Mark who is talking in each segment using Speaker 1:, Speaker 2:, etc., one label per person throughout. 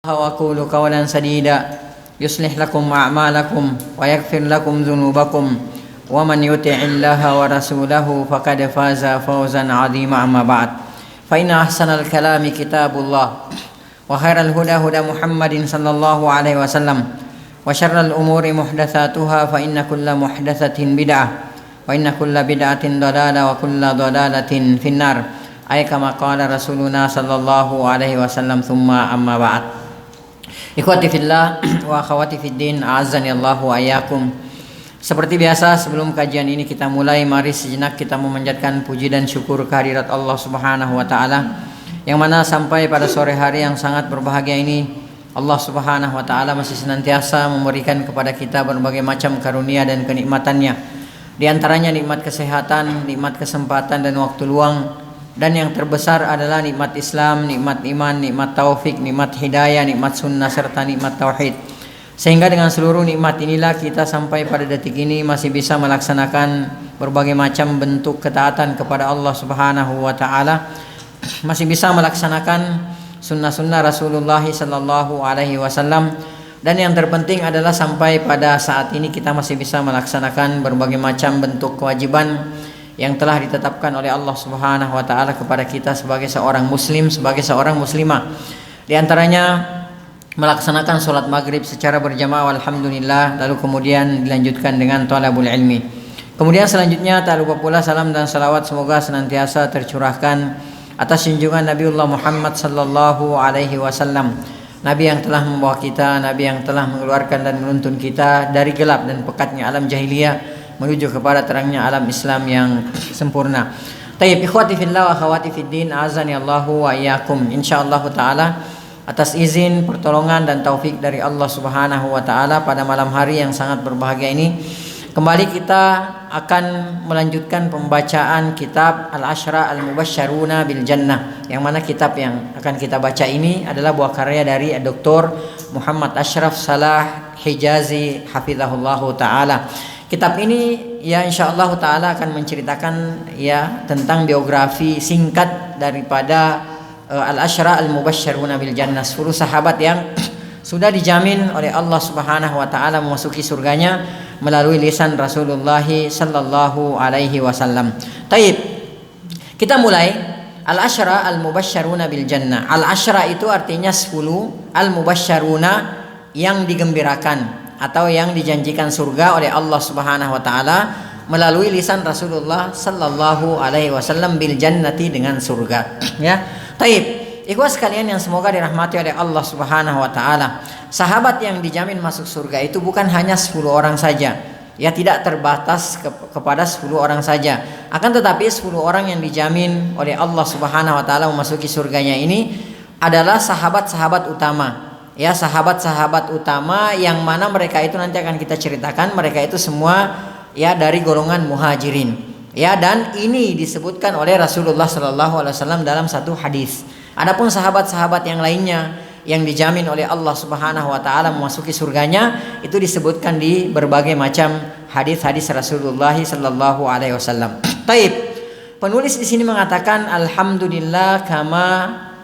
Speaker 1: وقولوا قولا سديدا يصلح لكم أعمالكم ويغفر لكم ذنوبكم ومن يطع الله ورسوله فقد فاز فوزا عظيما. أما بعد فإن أحسن الكلام كتاب الله وخير الهدى هدى محمد صلى الله عليه وسلم وشر الأمور محدثاتها فإن كل محدثة بدعة وإن كل بدعة ضلالة وكل ضلالة في النار أي كما قال رسولنا صلى الله عليه وسلم. ثم أما بعد. Ikhwati fillah wa akhwati fiddin, a'azzani Allah wa iyyakum. Seperti biasa, sebelum kajian ini kita mulai, mari sejenak kita memanjatkan puji dan syukur kehadirat Allah Subhanahu wa taala, yang mana sampai pada sore hari yang sangat berbahagia ini Allah Subhanahu wa taala masih senantiasa memberikan kepada kita berbagai macam karunia dan kenikmatannya. Di antaranya nikmat kesehatan, nikmat kesempatan dan waktu luang. Dan yang terbesar adalah nikmat Islam, nikmat iman, nikmat taufik, nikmat hidayah, nikmat sunnah serta nikmat tauhid. Sehingga dengan seluruh nikmat inilah kita sampai pada detik ini masih bisa melaksanakan berbagai macam bentuk ketaatan kepada Allah Subhanahu wa taala, masih bisa melaksanakan sunnah-sunnah Rasulullah sallallahu alaihi wasallam, dan yang terpenting adalah sampai pada saat ini kita masih bisa melaksanakan berbagai macam bentuk kewajiban yang telah ditetapkan oleh Allah Subhanahu wa taala kepada kita sebagai seorang muslim, sebagai seorang muslimah. Di antaranya melaksanakan sholat maghrib secara berjamaah, alhamdulillah, lalu kemudian dilanjutkan dengan thalabul ilmi. Kemudian selanjutnya tak lupa pula salam dan salawat semoga senantiasa tercurahkan atas junjungan Nabiullah Muhammad sallallahu alaihi wasallam, Nabi yang telah membawa kita, Nabi yang telah mengeluarkan dan menuntun kita dari gelap dan pekatnya alam jahiliyah menuju kepada terangnya alam Islam yang sempurna. Tayyib, ikhwati fillah wa akhwati fiddin, azani Allahu wa iyyakum. Insyaallah taala atas izin, pertolongan dan taufik dari Allah Subhanahu wa taala, pada malam hari yang sangat berbahagia ini kembali kita akan melanjutkan pembacaan kitab Al-Asyra Al-Mubasysyaruna bil Jannah, yang mana kitab yang akan kita baca ini adalah buah karya dari Dr. Muhammad Ashraf Salah Hijazi hafizahullahu taala. Kitab ini ya insyaallah taala akan menceritakan ya tentang biografi singkat daripada Al-Asyra Al-Mubasysyaruna bil Jannah, 10 sahabat yang sudah dijamin oleh Allah Subhanahu wa taala memasuki surganya melalui lisan Rasulullah sallallahu alaihi wasallam. Taib. Kita mulai Al-Asyra Al-Mubasysyaruna bil Jannah. Al-Asyra itu artinya 10, Al-Mubasysyaruna yang digembirakan atau yang dijanjikan surga oleh Allah Subhanahu wa taala melalui lisan Rasulullah sallallahu alaihi wasallam bil jannati, dengan surga. Ya. Taib. Ikhwas sekalian yang semoga dirahmati oleh Allah Subhanahu wa taala. Sahabat yang dijamin masuk surga itu bukan hanya 10 orang saja. Ya, tidak terbatas kepada 10 orang saja. Akan tetapi 10 orang yang dijamin oleh Allah Subhanahu wa taala memasuki surganya ini adalah sahabat-sahabat utama. Ya, sahabat-sahabat utama yang mana mereka itu nanti akan kita ceritakan, mereka itu semua ya dari golongan muhajirin. Ya, dan ini disebutkan oleh Rasulullah sallallahu alaihi wasallam dalam satu hadis. Adapun sahabat-sahabat yang lainnya yang dijamin oleh Allah Subhanahu wa taala memasuki surganya itu disebutkan di berbagai macam hadis-hadis Rasulullah sallallahu alaihi wasallam. Taib. Penulis di sini mengatakan alhamdulillah kama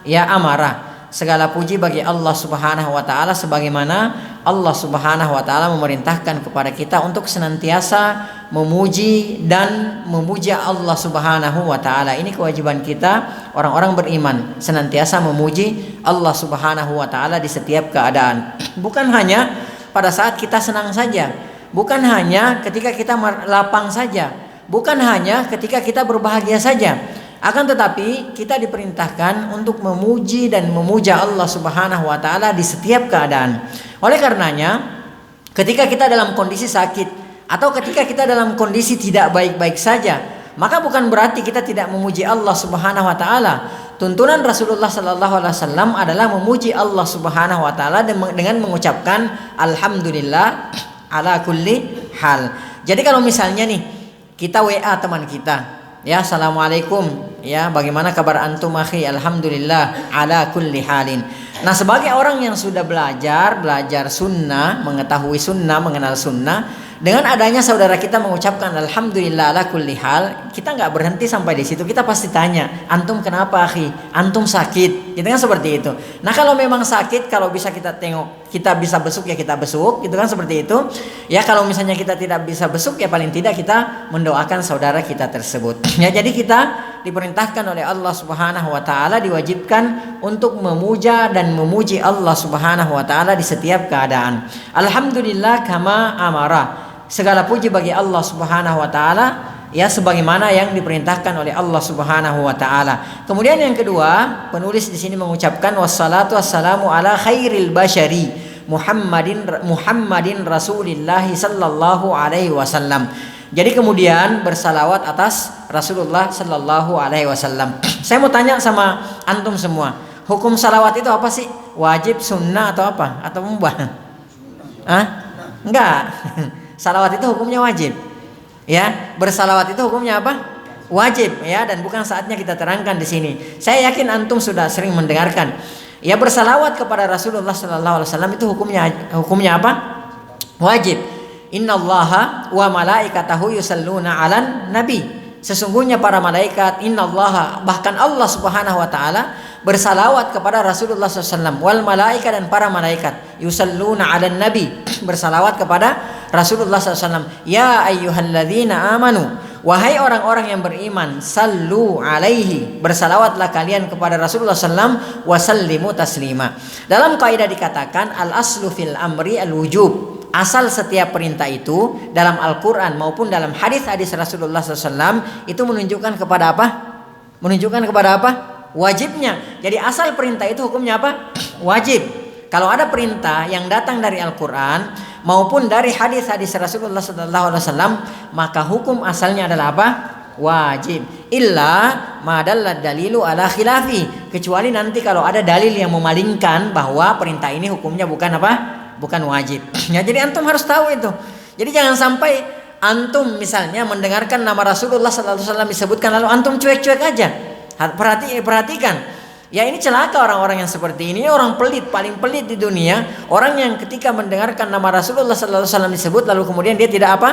Speaker 1: ya amara. Segala puji bagi Allah Subhanahu wa taala sebagaimana Allah Subhanahu wa taala memerintahkan kepada kita untuk senantiasa memuji dan memuja Allah Subhanahu wa taala. Ini kewajiban kita orang-orang beriman, senantiasa memuji Allah Subhanahu wa taala di setiap keadaan. Bukan hanya pada saat kita senang saja, bukan hanya ketika kita lapang saja, bukan hanya ketika kita berbahagia saja. Akan tetapi kita diperintahkan untuk memuji dan memuja Allah Subhanahu wa taala di setiap keadaan. Oleh karenanya, ketika kita dalam kondisi sakit atau ketika kita dalam kondisi tidak baik-baik saja, maka bukan berarti kita tidak memuji Allah Subhanahu wa taala. Tuntunan Rasulullah sallallahu alaihi wasallam adalah memuji Allah Subhanahu wa taala dengan mengucapkan alhamdulillah ala kulli hal. Jadi kalau misalnya nih kita WA teman kita, ya, assalamualaikum, ya, bagaimana kabar antum akhi? Alhamdulillah ala kulli halin. Nah, sebagai orang yang sudah belajar sunnah, mengetahui sunnah, mengenal sunnah, dengan adanya saudara kita mengucapkan alhamdulillah ala kulli hal, kita nggak berhenti sampai di situ. Kita pasti tanya, antum kenapa akhi? Antum sakit? Gitu kan, seperti itu. Nah kalau memang sakit, kalau bisa kita tengok, kita bisa besuk ya kita besuk, gitu kan, seperti itu. Ya kalau misalnya kita tidak bisa besuk ya paling tidak kita mendoakan saudara kita tersebut. Ya jadi kita diperintahkan oleh Allah Subhanahu wa taala, diwajibkan untuk memuja dan memuji Allah Subhanahu wa taala di setiap keadaan. Alhamdulillah kama amara. Segala puji bagi Allah Subhanahu wa taala, ya sebagaimana yang diperintahkan oleh Allah Subhanahu wa taala. Kemudian yang kedua, penulis di sini mengucapkan wassalatu wassalamu ala khairil basyari Muhammadin Rasulillah sallallahu alaihi wasallam. Jadi kemudian bersalawat atas Rasulullah sallallahu alaihi wasallam. Saya mau tanya sama antum semua, hukum salawat itu apa sih? Wajib, sunnah atau apa? Atau mubah? Enggak. Salawat itu hukumnya wajib. Ya, bersalawat itu hukumnya apa? Wajib, ya, dan bukan saatnya kita terangkan di sini. Saya yakin antum sudah sering mendengarkan. Ya, bersalawat kepada Rasulullah sallallahu alaihi wasallam itu hukumnya apa? Wajib. Innallaha wa malaikatahu yusalluna 'alan nabi. Sesungguhnya para malaikat, innallaha, bahkan Allah Subhanahu wa taala bersalawat kepada Rasulullah SAW. Wal malaika, dan para malaikat, yusalluna 'alan nabi, bersalawat kepada Rasulullah SAW. Ya ayyuhalladzina amanu, wahai orang-orang yang beriman, sallu alaihi, bersalawatlah kalian kepada Rasulullah SAW, wasallimu taslima. Dalam kaidah dikatakan al aslu fil amri al wujub. Asal setiap perintah itu dalam Al-Quran maupun dalam hadis-hadis Rasulullah SAW itu menunjukkan kepada apa? Menunjukkan kepada apa? Wajibnya. Jadi asal perintah itu hukumnya apa? Wajib. Kalau ada perintah yang datang dari Al-Quran maupun dari hadis-hadis Rasulullah SAW, maka hukum asalnya adalah apa? Wajib. Illa madallad dalilu ala khilafi. Kecuali nanti kalau ada dalil yang memalingkan bahwa perintah ini hukumnya bukan apa? Bukan wajib. Ya, jadi antum harus tahu itu. Jadi jangan sampai antum misalnya mendengarkan nama Rasulullah SAW disebutkan lalu antum cuek-cuek aja. Perhatikan. Ya, ini celaka orang-orang yang seperti ini. Orang pelit, paling pelit di dunia. Orang yang ketika mendengarkan nama Rasulullah SAW disebut lalu kemudian dia tidak apa?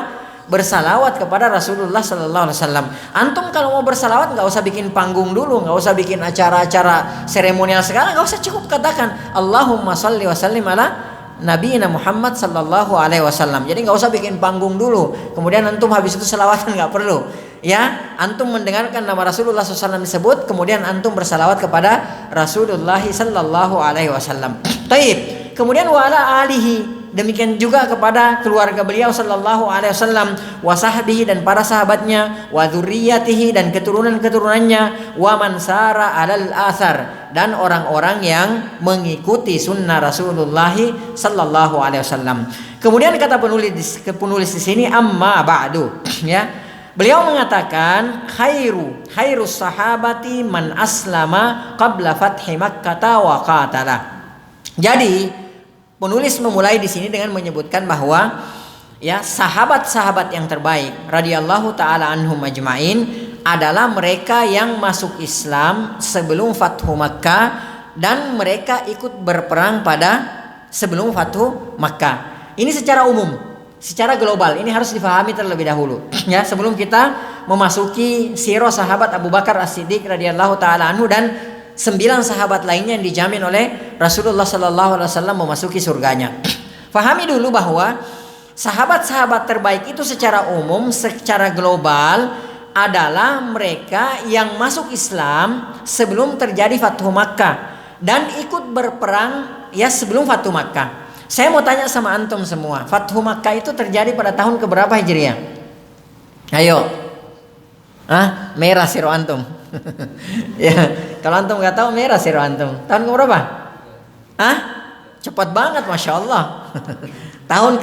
Speaker 1: Bersalawat kepada Rasulullah SAW. Antum kalau mau bersalawat nggak usah bikin panggung dulu, nggak usah bikin acara-acara seremonial segala, nggak usah, cukup katakan Allahumma shalli wa sallim ala Nabi Muhammad sallallahu alaihi wasallam. Jadi nggak usah bikin panggung dulu. Kemudian antum habis itu selawatan, nggak perlu. Ya, antum mendengarkan nama Rasulullah SAW disebut, kemudian antum bersalawat kepada Rasulullah sallallahu alaihi wasallam. Taib. Kemudian wala alihi, demikian juga kepada keluarga beliau sallallahu alaihi wasallam, wa sahbihi, dan para sahabatnya, wa dzurriyyatihi, dan keturunan-keturunannya, wa man sara alal athar, dan orang-orang yang mengikuti sunnah Rasulullah sallallahu alaihi wasallam. Kemudian kata penulis di sini, amma ba'du, ya. Beliau mengatakan khairus sahabati man aslama qabla fathi Makkah wa qatala. Jadi penulis memulai di sini dengan menyebutkan bahwa ya sahabat-sahabat yang terbaik radhiyallahu taala anhum ajmain adalah mereka yang masuk Islam sebelum Fathu Makkah dan mereka ikut berperang pada sebelum Fathu Makkah. Ini secara umum, secara global ini harus difahami terlebih dahulu ya sebelum kita memasuki sirah sahabat Abu Bakar As-Siddiq radhiyallahu taala anhu dan 9 sahabat lainnya yang dijamin oleh Rasulullah sallallahu alaihi wasallam memasuki surganya. Fahami dulu bahwa sahabat-sahabat terbaik itu secara umum, secara global adalah mereka yang masuk Islam sebelum terjadi Fathu Makkah dan ikut berperang ya sebelum Fathu Makkah. Saya mau tanya sama antum semua, Fathu Makkah itu terjadi pada tahun keberapa Hijriah? Ayo. Merah siro antum. Ya, kalau antum nggak tahu merah siro antum. Tahun keberapa? Cepat banget, masya Allah. tahun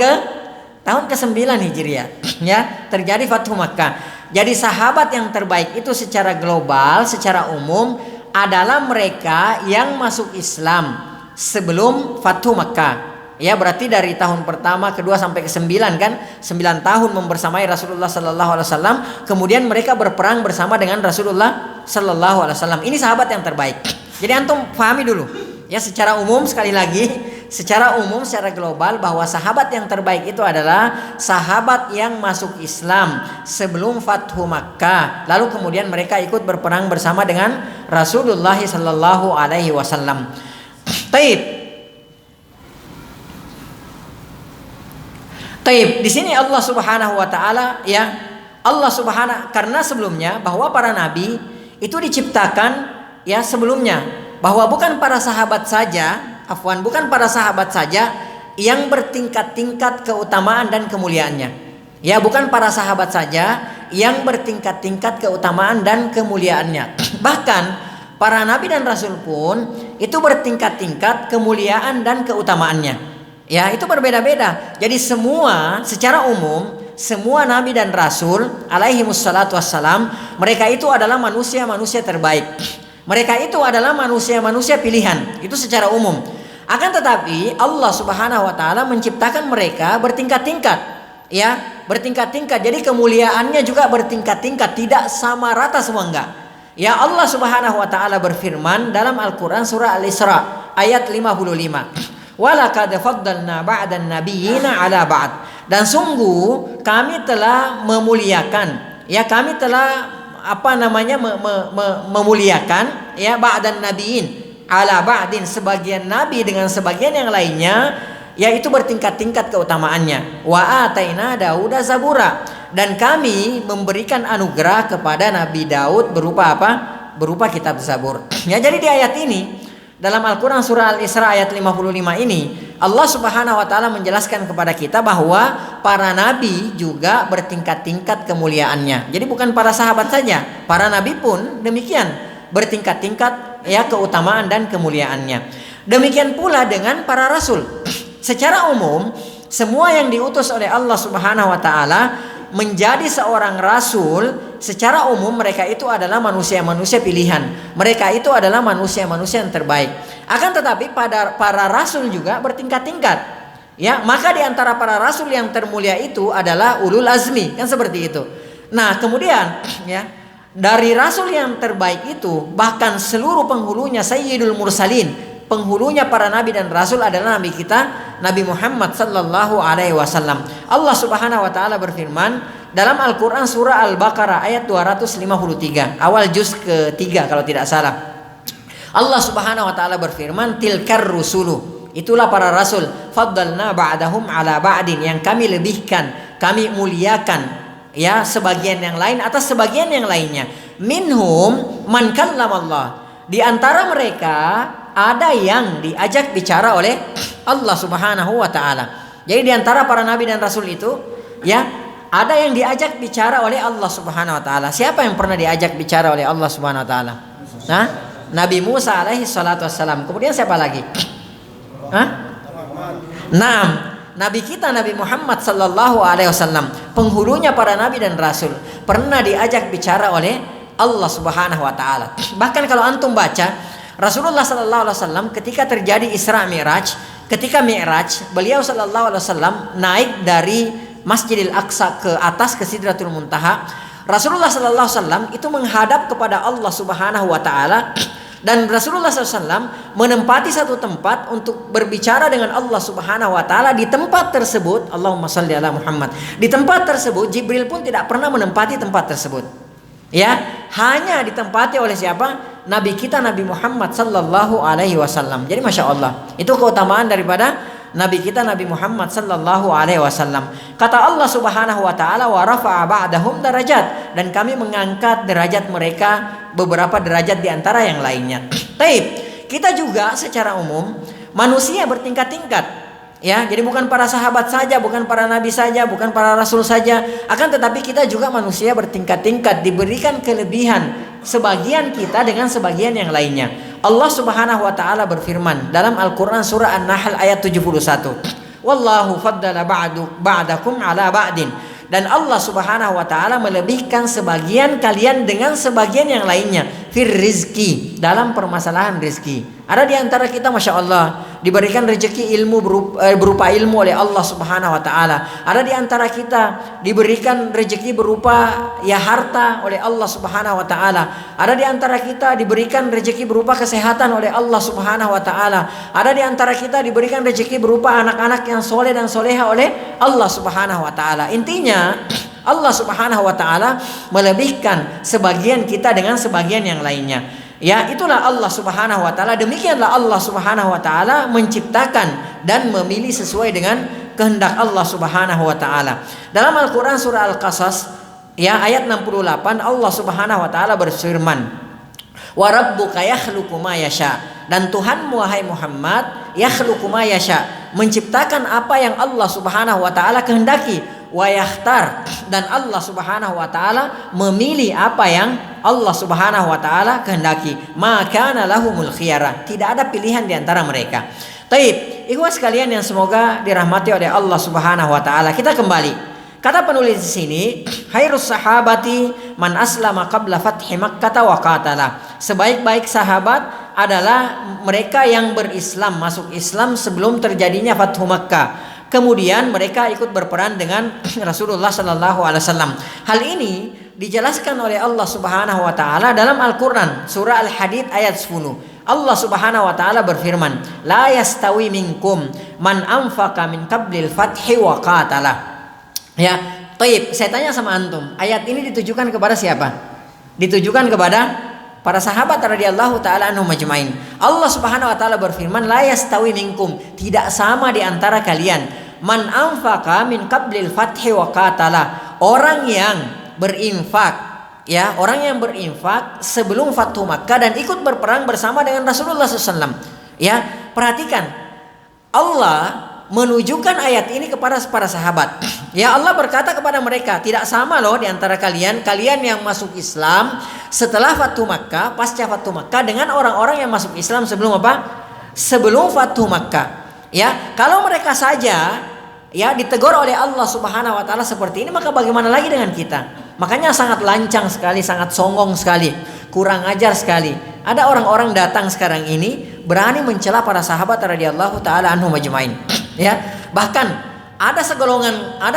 Speaker 1: ke-9 Hijriah. Ya, terjadi Fathu Makkah. Jadi sahabat yang terbaik itu secara global, secara umum adalah mereka yang masuk Islam sebelum Fathu Makkah. Ya, berarti dari tahun pertama, kedua sampai ke-9 kan, 9 tahun membersamai Rasulullah sallallahu alaihi wasallam, kemudian mereka berperang bersama dengan Rasulullah sallallahu alaihi wasallam. Ini sahabat yang terbaik. Jadi antum pahami dulu. Ya, secara umum sekali lagi, secara umum, secara global, bahwa sahabat yang terbaik itu adalah sahabat yang masuk Islam sebelum Fathu Makkah, lalu kemudian mereka ikut berperang bersama dengan Rasulullah sallallahu alaihi wasallam. Taib. Taib, di sini Allah Subhanahu wa taala, ya, Allah Subhanahu, karena sebelumnya bahwa para nabi itu diciptakan, ya, sebelumnya, bahwa bukan para sahabat saja, bukan para sahabat saja yang bertingkat-tingkat keutamaan dan kemuliaannya. Ya, bukan para sahabat saja yang bertingkat-tingkat keutamaan dan kemuliaannya. Bahkan para nabi dan rasul pun itu bertingkat-tingkat kemuliaan dan keutamaannya. Ya, itu berbeda-beda. Jadi semua secara umum, semua nabi dan rasul alaihi wassalatu wassalam, mereka itu adalah manusia-manusia terbaik. Mereka itu adalah manusia-manusia pilihan. Itu secara umum. Akan tetapi Allah Subhanahu wa taala menciptakan mereka bertingkat-tingkat. Ya, bertingkat-tingkat. Jadi kemuliaannya juga bertingkat-tingkat, tidak sama rata semua, enggak. Ya, Allah Subhanahu wa taala berfirman dalam Al-Qur'an surah Al-Isra ayat 55. Walaqad faddalna ba'dan nabiyyina 'ala ba'd. Dan sungguh kami telah memuliakan, ya, kami telah memuliakan, ya, ba'dan nabiyyin 'ala ba'din, sebagian nabi dengan sebagian yang lainnya, yaitu bertingkat-tingkat keutamaannya. Wa ataina Dauda zabura, dan kami memberikan anugerah kepada Nabi Daud berupa apa? Berupa kitab Zabur. Ya, jadi di ayat ini dalam Al-Quran surah Al-Isra ayat 55 ini, Allah Subhanahu wa taala menjelaskan kepada kita bahwa para nabi juga bertingkat-tingkat kemuliaannya. Jadi bukan para sahabat saja, para nabi pun demikian, bertingkat-tingkat, ya, keutamaan dan kemuliaannya. Demikian pula dengan para rasul. Secara umum, semua yang diutus oleh Allah Subhanahu wa taala menjadi seorang rasul, secara umum mereka itu adalah manusia-manusia pilihan. Mereka itu adalah manusia-manusia yang terbaik. Akan tetapi pada para rasul juga bertingkat-tingkat. Ya, maka di antara para rasul yang termulia itu adalah ulul azmi, kan seperti itu. Nah, kemudian, ya, dari rasul yang terbaik itu bahkan seluruh penghulunya sayyidul mursalin, penghulunya para nabi dan rasul adalah nabi kita Nabi Muhammad sallallahu alaihi wasallam. Allah Subhanahu wa taala berfirman dalam Al-Qur'an surah Al-Baqarah ayat 253, awal juz ke-3 kalau tidak salah. Allah Subhanahu wa taala berfirman, tilkar rusulu, itulah para rasul, faddalna ba'dahum ala ba'din, yang kami lebihkan, kami muliakan, ya, sebagian yang lain atas sebagian yang lainnya. Minhum man kallamallah, di antara mereka ada yang diajak bicara oleh Allah Subhanahu wa taala. Jadi di antara para nabi dan rasul itu, ya, ada yang diajak bicara oleh Allah Subhanahu wa taala. Siapa yang pernah diajak bicara oleh Allah Subhanahu wa taala? Nah, Nabi Musa alaihi salatu wassalam. Kemudian siapa lagi? Naam, Nabi kita Nabi Muhammad sallallahu alaihi wasallam, penghulunya para nabi dan rasul, pernah diajak bicara oleh Allah Subhanahu wa taala. Bahkan kalau antum baca Rasulullah sallallahu alaihi wasallam ketika terjadi Isra Mi'raj, ketika Mi'raj, beliau sallallahu alaihi wasallam naik dari Masjidil Aqsa ke atas ke Sidratul Muntaha. Rasulullah sallallahu alaihi wasallam itu menghadap kepada Allah Subhanahu wa taala, dan Rasulullah sallallahu alaihi wasallam menempati satu tempat untuk berbicara dengan Allah Subhanahu wa taala. Di tempat tersebut, Allahumma shalli ala Muhammad, di tempat tersebut Jibril pun tidak pernah menempati tempat tersebut. Ya, hanya ditempati oleh siapa? Nabi kita Nabi Muhammad sallallahu alaihi wasallam. Jadi masya Allah, itu keutamaan daripada Nabi kita Nabi Muhammad sallallahu alaihi wasallam. Kata Allah Subhanahu wa taala, wa rafa'a ba'dahum darajat, dan kami mengangkat derajat mereka beberapa derajat di antara yang lainnya. Taib, kita juga secara umum manusia bertingkat-tingkat. Ya, jadi bukan para sahabat saja, bukan para nabi saja, bukan para rasul saja, akan tetapi kita juga manusia bertingkat-tingkat, diberikan kelebihan sebagian kita dengan sebagian yang lainnya. Allah Subhanahu wa taala berfirman dalam Al-Qur'an surah An-Nahl ayat 71. Wallahu faddala ba'dakum ala ba'din. Dan Allah Subhanahu wa taala melebihkan sebagian kalian dengan sebagian yang lainnya fir rizki, dalam permasalahan rizki. Ada di antara kita masya Allah diberikan rezeki ilmu berupa ilmu oleh Allah Subhanahu wa taala. Ada di antara kita diberikan rezeki berupa ya harta oleh Allah Subhanahu wa taala. Ada di antara kita diberikan rezeki berupa kesehatan oleh Allah Subhanahu wa taala. Ada di antara kita diberikan rezeki berupa anak-anak yang soleh dan soleha oleh Allah Subhanahu wa taala. Intinya Allah Subhanahu wa taala melebihkan sebagian kita dengan sebagian yang lainnya. Ya, itulah Allah Subhanahu wa taala. Demikianlah Allah Subhanahu wa taala menciptakan dan memilih sesuai dengan kehendak Allah Subhanahu wa taala. Dalam Al-Qur'an surah Al-Qasas ya ayat 68 Allah Subhanahu wa taala berfirman, "Wa rabbuka yakhluqu ma yasha." Dan Tuhanmu wahai Muhammad yakhluqu ma yasha, menciptakan apa yang Allah Subhanahu wa taala kehendaki. Wa yakhtar, dan Allah Subhanahu wa taala memilih apa yang Allah Subhanahu wa taala kehendaki. Maka lahumul khiyarah, tidak ada pilihan di antara mereka. Taib, ikhwas sekalian yang semoga dirahmati oleh Allah Subhanahu wa taala. Kita kembali. Kata penulis di sini, khairus sahabati man aslama qabla fathi Makkah wa qatala. Sebaik-baik sahabat adalah mereka yang berislam, masuk Islam sebelum terjadinya Fathu Makkah. Kemudian mereka ikut berperan dengan Rasulullah sallallahu alaihi wasallam. Hal ini dijelaskan oleh Allah Subhanahu wa taala dalam Al-Qur'an surah Al-Hadid ayat 10. Allah Subhanahu wa taala berfirman, "La yastawi minkum man anfaqa min qablil fathi wa qatala." Ya, taib, saya tanya sama antum, ayat ini ditujukan kepada siapa? Ditujukan kepada para sahabat radhiyallahu taala anhum majma'in. Allah Subhanahu wa taala berfirman, "La yastawi minkum," tidak sama di antara kalian, man anfaqa min qablil fathi wa qatala, orang yang berinfak, ya, orang yang berinfak sebelum Fathu Makkah dan ikut berperang bersama dengan Rasulullah SAW. Ya, perhatikan, Allah menunjukkan ayat ini kepada para sahabat. Ya, Allah berkata kepada mereka, tidak sama loh di antara kalian yang masuk Islam setelah Fathu Makkah, pasca Fathu Makkah, dengan orang-orang yang masuk Islam sebelum apa? Sebelum Fathu Makkah. Ya, kalau mereka saja ya ditegur oleh Allah Subhanahu wa taala seperti ini, maka bagaimana lagi dengan kita? Makanya sangat lancang sekali, sangat songong sekali, kurang ajar sekali. Ada orang-orang datang sekarang ini berani mencela para sahabat radhiyallahu taala anhum majma'in. Ya, bahkan ada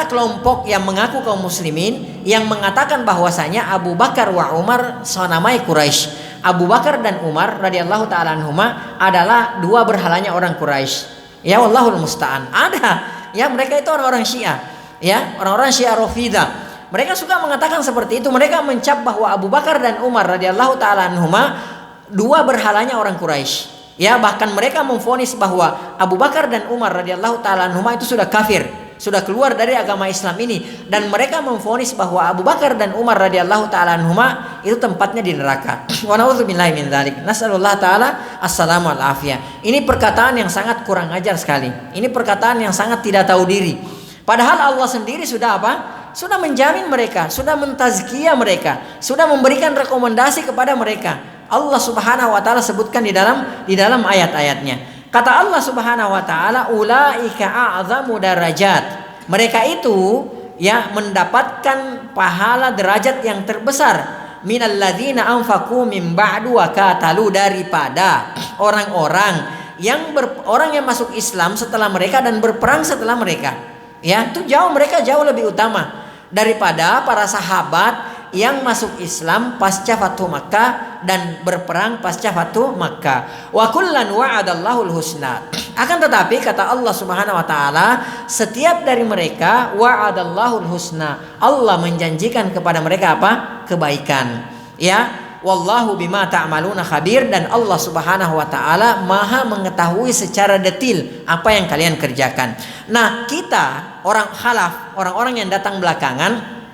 Speaker 1: kelompok yang mengaku kaum muslimin yang mengatakan bahwasanya Abu Bakar wa Umar sanamai Quraisy. Abu Bakar dan Umar radhiyallahu taala anhuma adalah dua berhalanya orang Quraisy. Ya, wallahul musta'an. Ada, ya, mereka itu orang-orang Syiah, ya, orang-orang Syiah Rafidah. Mereka suka mengatakan seperti itu. Mereka mencap bahwa Abu Bakar dan Umar radhiyallahu taala anhuma dua berhalanya orang Quraisy. Ya, bahkan mereka memvonis bahwa Abu Bakar dan Umar radhiyallahu taala anhuma itu sudah kafir, sudah keluar dari agama Islam ini, dan mereka memvonis bahwa Abu Bakar dan Umar radhiyallahu taala anhuma itu tempatnya di neraka. Wa na'udzubillahi min dzalik. Nasallallahu taala assalamu wal afiyah. Ini perkataan yang sangat kurang ajar sekali. Ini perkataan yang sangat tidak tahu diri. Padahal Allah sendiri sudah apa? Sudah menjamin mereka, sudah mentazkiyah mereka, sudah memberikan rekomendasi kepada mereka. Allah Subhanahu wa taala sebutkan di dalam ayat-ayatnya. Kata Allah Subhanahu wa taala, ulaika a'zamu darajat. Mereka itu ya mendapatkan pahala derajat yang terbesar minalladzina anfaqu min ba'du wa qatalu, daripada orang-orang yang masuk Islam setelah mereka dan berperang setelah mereka. Ya, itu mereka jauh lebih utama daripada para sahabat yang masuk Islam pasca Fathu Makkah dan berperang pasca Fathu Makkah. Wa kullan wa'adallahul husna. Akan tetapi kata Allah Subhanahu wa taala, setiap dari mereka wa'adallahul husna, Allah menjanjikan kepada mereka apa? Kebaikan. Ya, wallahu bima ta'maluna khabir, dan Allah Subhanahu wa taala Maha mengetahui secara detil apa yang kalian kerjakan. Nah, kita orang khalaf, orang-orang yang datang belakangan,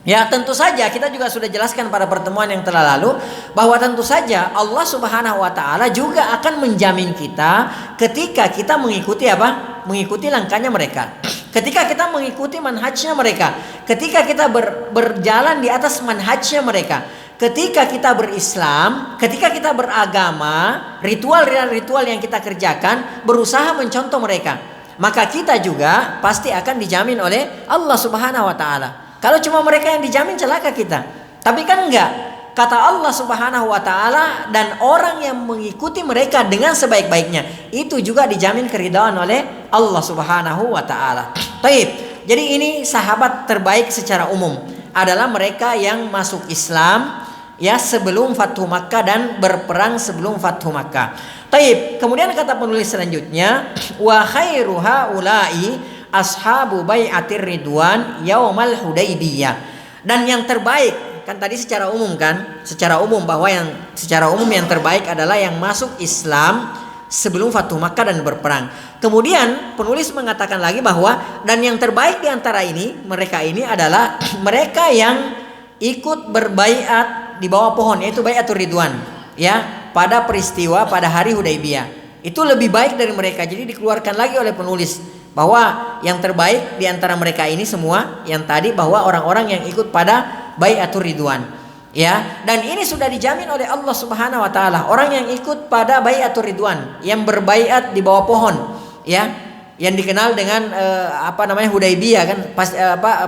Speaker 1: ya, tentu saja kita juga sudah jelaskan pada pertemuan yang telah lalu bahwa tentu saja Allah Subhanahu wa taala juga akan menjamin kita ketika kita mengikuti apa? Mengikuti langkahnya mereka. Ketika kita mengikuti manhajnya mereka, ketika kita berjalan di atas manhajnya mereka, ketika kita berislam, ketika kita beragama, ritual-ritual yang kita kerjakan berusaha mencontoh mereka, maka kita juga pasti akan dijamin oleh Allah Subhanahu wa taala. Kalau cuma mereka yang dijamin, celaka kita. Tapi kan enggak. kata Allah Subhanahu wa taala, dan orang yang mengikuti mereka dengan sebaik-baiknya itu juga dijamin keridhaan oleh Allah Subhanahu wa taala. Baik. Jadi ini sahabat terbaik secara umum adalah mereka yang masuk Islam ya sebelum Fathu Makkah dan berperang sebelum Fathu Makkah. Taib. Kemudian kata penulis selanjutnya, wa khairu haula'i ashabu bai'atir ridwan yaumal Hudaybiyah. Dan yang terbaik, kan tadi secara umum kan, secara umum bahwa yang secara umum yang terbaik adalah yang masuk Islam sebelum Fathu Makkah dan berperang. Kemudian penulis mengatakan lagi bahwa dan yang terbaik di antara ini, mereka ini adalah mereka yang ikut berbaiat di bawah pohon, yaitu baiatur ridwan ya, pada peristiwa pada hari Hudaybiyah. Itu lebih baik dari mereka. Jadi dikeluarkan lagi oleh penulis bahwa yang terbaik di antara mereka ini semua yang tadi, bahwa orang-orang yang ikut pada baiatur ridwan. Ya, dan ini sudah dijamin oleh Allah Subhanahu wa taala. Orang yang ikut pada baiatur ridwan, yang berbaiat di bawah pohon, ya, yang dikenal dengan Hudaybiyah kan,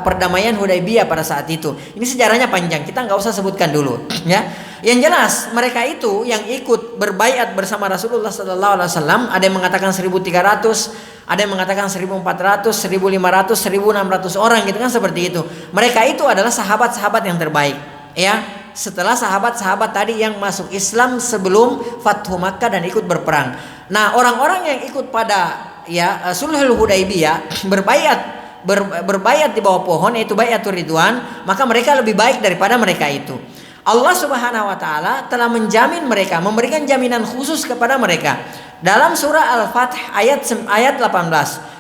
Speaker 1: perdamaian Hudaybiyah pada saat itu. Ini sejarahnya panjang, kita nggak usah sebutkan dulu, ya. Yang jelas mereka itu yang ikut berbaiat bersama Rasulullah sallallahu alaihi wasallam, ada yang mengatakan 1.300, ada yang mengatakan 1.400, 1.500, 1.600 orang gitu kan, seperti itu. Mereka itu adalah sahabat-sahabat yang terbaik, ya. Setelah sahabat-sahabat tadi yang masuk Islam sebelum Fathu Makkah dan ikut berperang. Nah, orang-orang yang ikut pada Sulhul Hudaybiyah berbaiat di bawah pohon, yaitu baiatur ridwan, maka mereka lebih baik daripada mereka itu. Allah Subhanahu wa taala telah menjamin mereka, memberikan jaminan khusus kepada mereka. Dalam surah Al-Fath ayat 18,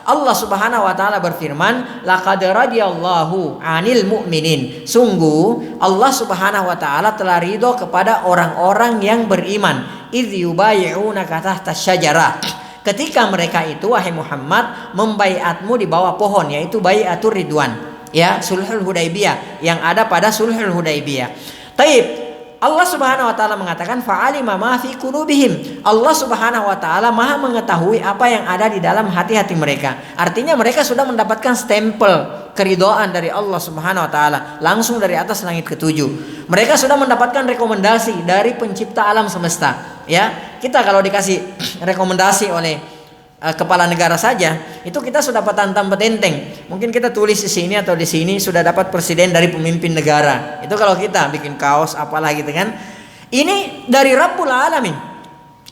Speaker 1: Allah Subhanahu wa taala berfirman, laqad radiyallahu 'anil mu'minin. Sungguh Allah Subhanahu wa taala telah ridho kepada orang-orang yang beriman. Idz yubayyi'unaka tahta syajarah. Ketika mereka itu, wahai Muhammad, membaiatmu di bawah pohon, yaitu baiatur ridwan, ya, Sulhul Hudaybiyah, yang ada pada Sulhul Hudaybiyah. Taib. Allah Subhanahu wa taala mengatakan fa'alima ma fi qulubihim. Allah Subhanahu wa taala Maha mengetahui apa yang ada di dalam hati-hati mereka. Artinya mereka sudah mendapatkan stempel keridhaan dari Allah Subhanahu wa taala langsung dari atas langit ketujuh. Mereka sudah mendapatkan rekomendasi dari pencipta alam semesta, ya. Kita kalau dikasih rekomendasi oleh kepala negara saja, itu kita sudah dapat petenteng. Mungkin kita tulis di sini atau di sini sudah dapat presiden dari pemimpin negara. Itu kalau kita bikin kaos apalah gitu kan. Ini dari Rabbul Alamin,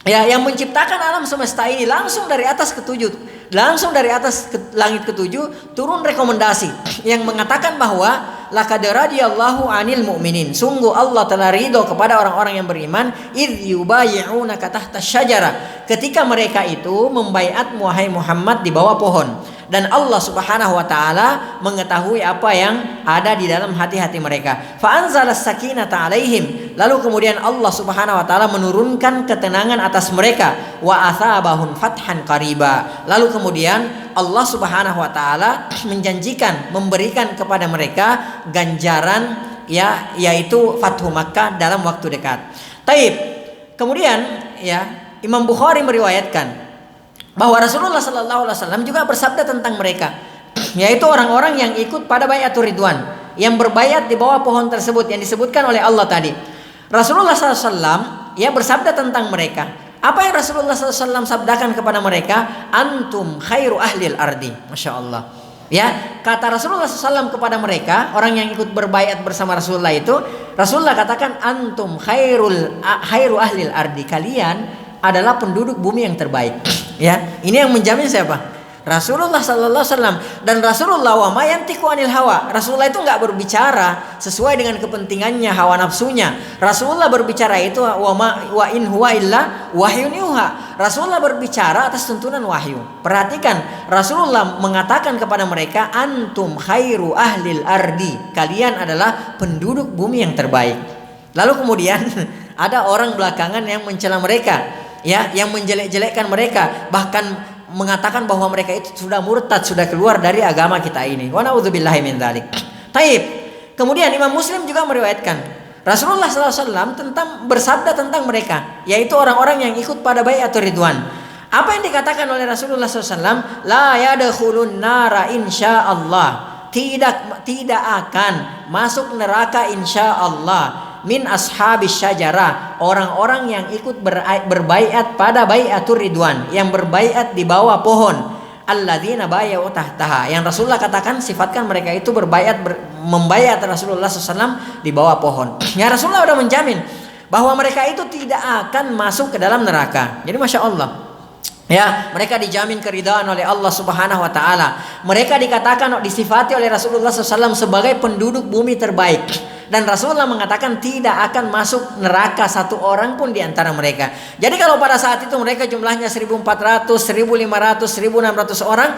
Speaker 1: ya, yang menciptakan alam semesta ini langsung dari atas ketujuh, langsung dari atas langit ketujuh turun rekomendasi yang mengatakan bahwa laqad radiyallahu 'anil mu'minin. Sungguh Allah telah ridho kepada orang-orang yang beriman. Idz yubayyi'unaka tahta syajarah. Ketika mereka itu membaiat wahai Muhammad di bawah pohon. Dan Allah Subhanahu wa taala mengetahui apa yang ada di dalam hati-hati mereka. Fa anzalas sakinata 'alaihim. Lalu kemudian Allah Subhanahu wa taala menurunkan ketenangan atas mereka. Wa athabahum fathan qariba. Lalu kemudian Allah Subhanahu wa taala menjanjikan memberikan kepada mereka ganjaran, ya, yaitu Fathu Makkah dalam waktu dekat. Taib. Kemudian, ya, Imam Bukhari meriwayatkan bahwa Rasulullah sallallahu alaihi wasallam juga bersabda tentang mereka, yaitu orang-orang yang ikut pada baiatur ridwan, yang berbaiat di bawah pohon tersebut yang disebutkan oleh Allah tadi. Rasulullah sallallahu alaihi wasallam ya bersabda tentang mereka. Apa yang Rasulullah sallallahu alaihi wasallam sabdakan kepada mereka? Antum khairu ahlil ardi. Masya Allah. Ya, kata Rasulullah SAW kepada mereka, orang yang ikut berbaiat bersama Rasulullah itu, Rasulullah katakan antum khairu ahlil ardi. Kalian adalah penduduk bumi yang terbaik. Ya, ini yang menjamin siapa? Rasulullah sallallahu alaihi wasallam. Dan Rasulullah wa ma yantiqu anil hawa. Rasulullah itu enggak berbicara sesuai dengan kepentingannya, hawa nafsunya. Rasulullah berbicara itu wa in huwa illa wahyun yuha. Rasulullah berbicara atas tuntunan wahyu. Perhatikan, Rasulullah mengatakan kepada mereka antum khairu ahlil ardi. Kalian adalah penduduk bumi yang terbaik. Lalu kemudian ada orang belakangan yang mencela mereka, ya, yang menjelek-jelekkan mereka, bahkan mengatakan bahwa mereka itu sudah murtad, sudah keluar dari agama kita ini. Wa na'udzubillahi min dzalik. Taib. Kemudian Imam Muslim juga meriwayatkan Rasulullah SAW bersabda tentang mereka, yaitu orang-orang yang ikut pada baiatur ridwan. Apa yang dikatakan oleh Rasulullah SAW? La yadkhulun nara insyaallah. Tidak akan masuk neraka insyaallah min ashabis syajarah, orang-orang yang ikut berbaiat pada baiatur ridwan, yang berbaiat di bawah pohon, alladzina bay'u tahtaha, yang Rasulullah katakan sifatkan mereka itu membaiat Rasulullah SAW di bawah pohon. Ya, Rasulullah sudah menjamin bahwa mereka itu tidak akan masuk ke dalam neraka. Jadi masya Allah, ya, mereka dijamin keridhaan oleh Allah Subhanahu wa taala. Mereka dikatakan, disifati oleh Rasulullah SAW sebagai penduduk bumi terbaik. Dan Rasulullah mengatakan tidak akan masuk neraka satu orang pun di antara mereka. Jadi kalau pada saat itu mereka jumlahnya 1.400, 1.500, 1.600 orang,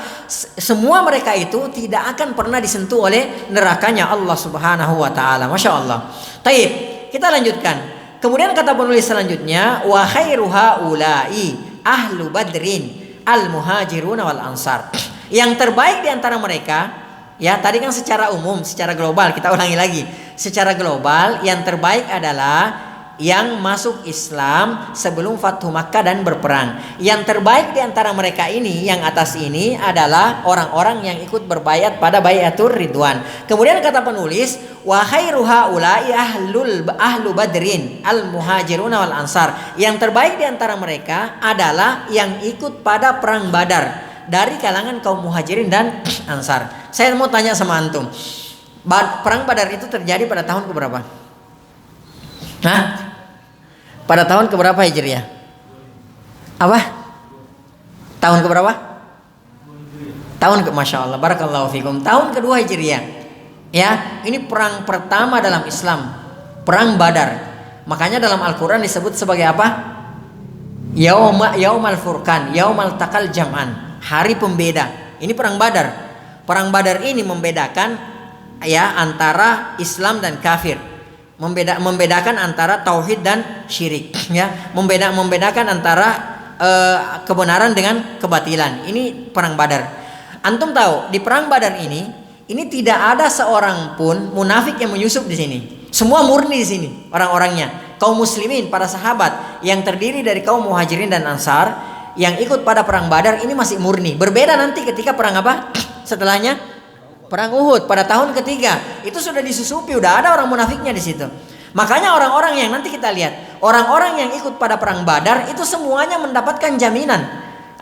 Speaker 1: semua mereka itu tidak akan pernah disentuh oleh nerakanya Allah Subhanahu wa taala. Masya Allah. Taib, kita lanjutkan. Kemudian kata penulis selanjutnya, wa khairu haula'i ahlu badrin al-muhajiruna wal ansar. Yang terbaik di antara mereka, ya tadi kan secara umum, secara global, kita ulangi lagi. Secara global yang terbaik adalah yang masuk Islam sebelum Fathu Makkah dan berperang. Yang terbaik di antara mereka ini, yang atas ini adalah orang-orang yang ikut berbaiat pada baiatur ridwan. Kemudian kata penulis, wa khairu haula'i ahlu badrin al muhajiruna wal ansar. Yang terbaik di antara mereka adalah yang ikut pada perang Badar dari kalangan kaum muhajirin dan ansar. Saya mau tanya sama antum, perang Badar itu terjadi pada tahun keberapa? Hah? Pada tahun keberapa Hijriah? Apa? Tahun keberapa? Masya Allah, barakallahu fikum. Tahun kedua Hijriah. Ya, ini perang pertama dalam Islam, perang Badar. Makanya dalam Al-Quran disebut sebagai apa? Yaumal Furqan, yaumal taqal jam'an, hari pembeda. Ini perang Badar. Perang Badar ini membedakan ya antara Islam dan kafir. Membedakan antara tauhid dan syirik, ya, membedakan antara kebenaran dengan kebatilan. Ini perang Badar. Antum tahu di perang Badar ini tidak ada seorang pun munafik yang menyusup di sini. Semua murni di sini orang-orangnya. Kaum muslimin, para sahabat yang terdiri dari kaum muhajirin dan ansar yang ikut pada perang Badar ini masih murni. Berbeda nanti ketika perang apa? Setelahnya perang Uhud pada tahun ketiga itu sudah disusupi, udah ada orang munafiknya di situ. Makanya orang-orang yang nanti kita lihat, orang-orang yang ikut pada perang Badar itu semuanya mendapatkan jaminan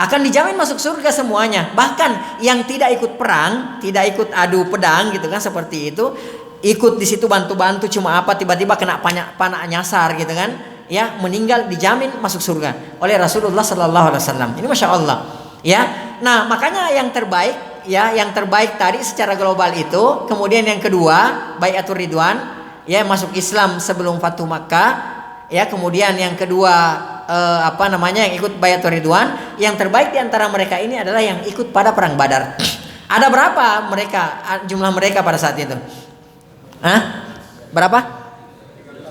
Speaker 1: akan dijamin masuk surga semuanya. Bahkan yang tidak ikut perang, tidak ikut adu pedang gitu kan, seperti itu, ikut di situ bantu-bantu cuma apa tiba-tiba kena panah nyasar gitu kan, ya, meninggal dijamin masuk surga oleh Rasulullah Sallallahu Alaihi Wasallam. Ini masya Allah, ya. Nah makanya yang terbaik, ya, yang terbaik tadi secara global itu. Kemudian yang kedua baiatur ridwan, ya, masuk Islam sebelum Fathu Makkah, ya. Kemudian yang kedua yang ikut baiatur ridwan. Yang terbaik di antara mereka ini adalah yang ikut pada perang Badar. Ada berapa mereka, jumlah mereka pada saat itu? Berapa?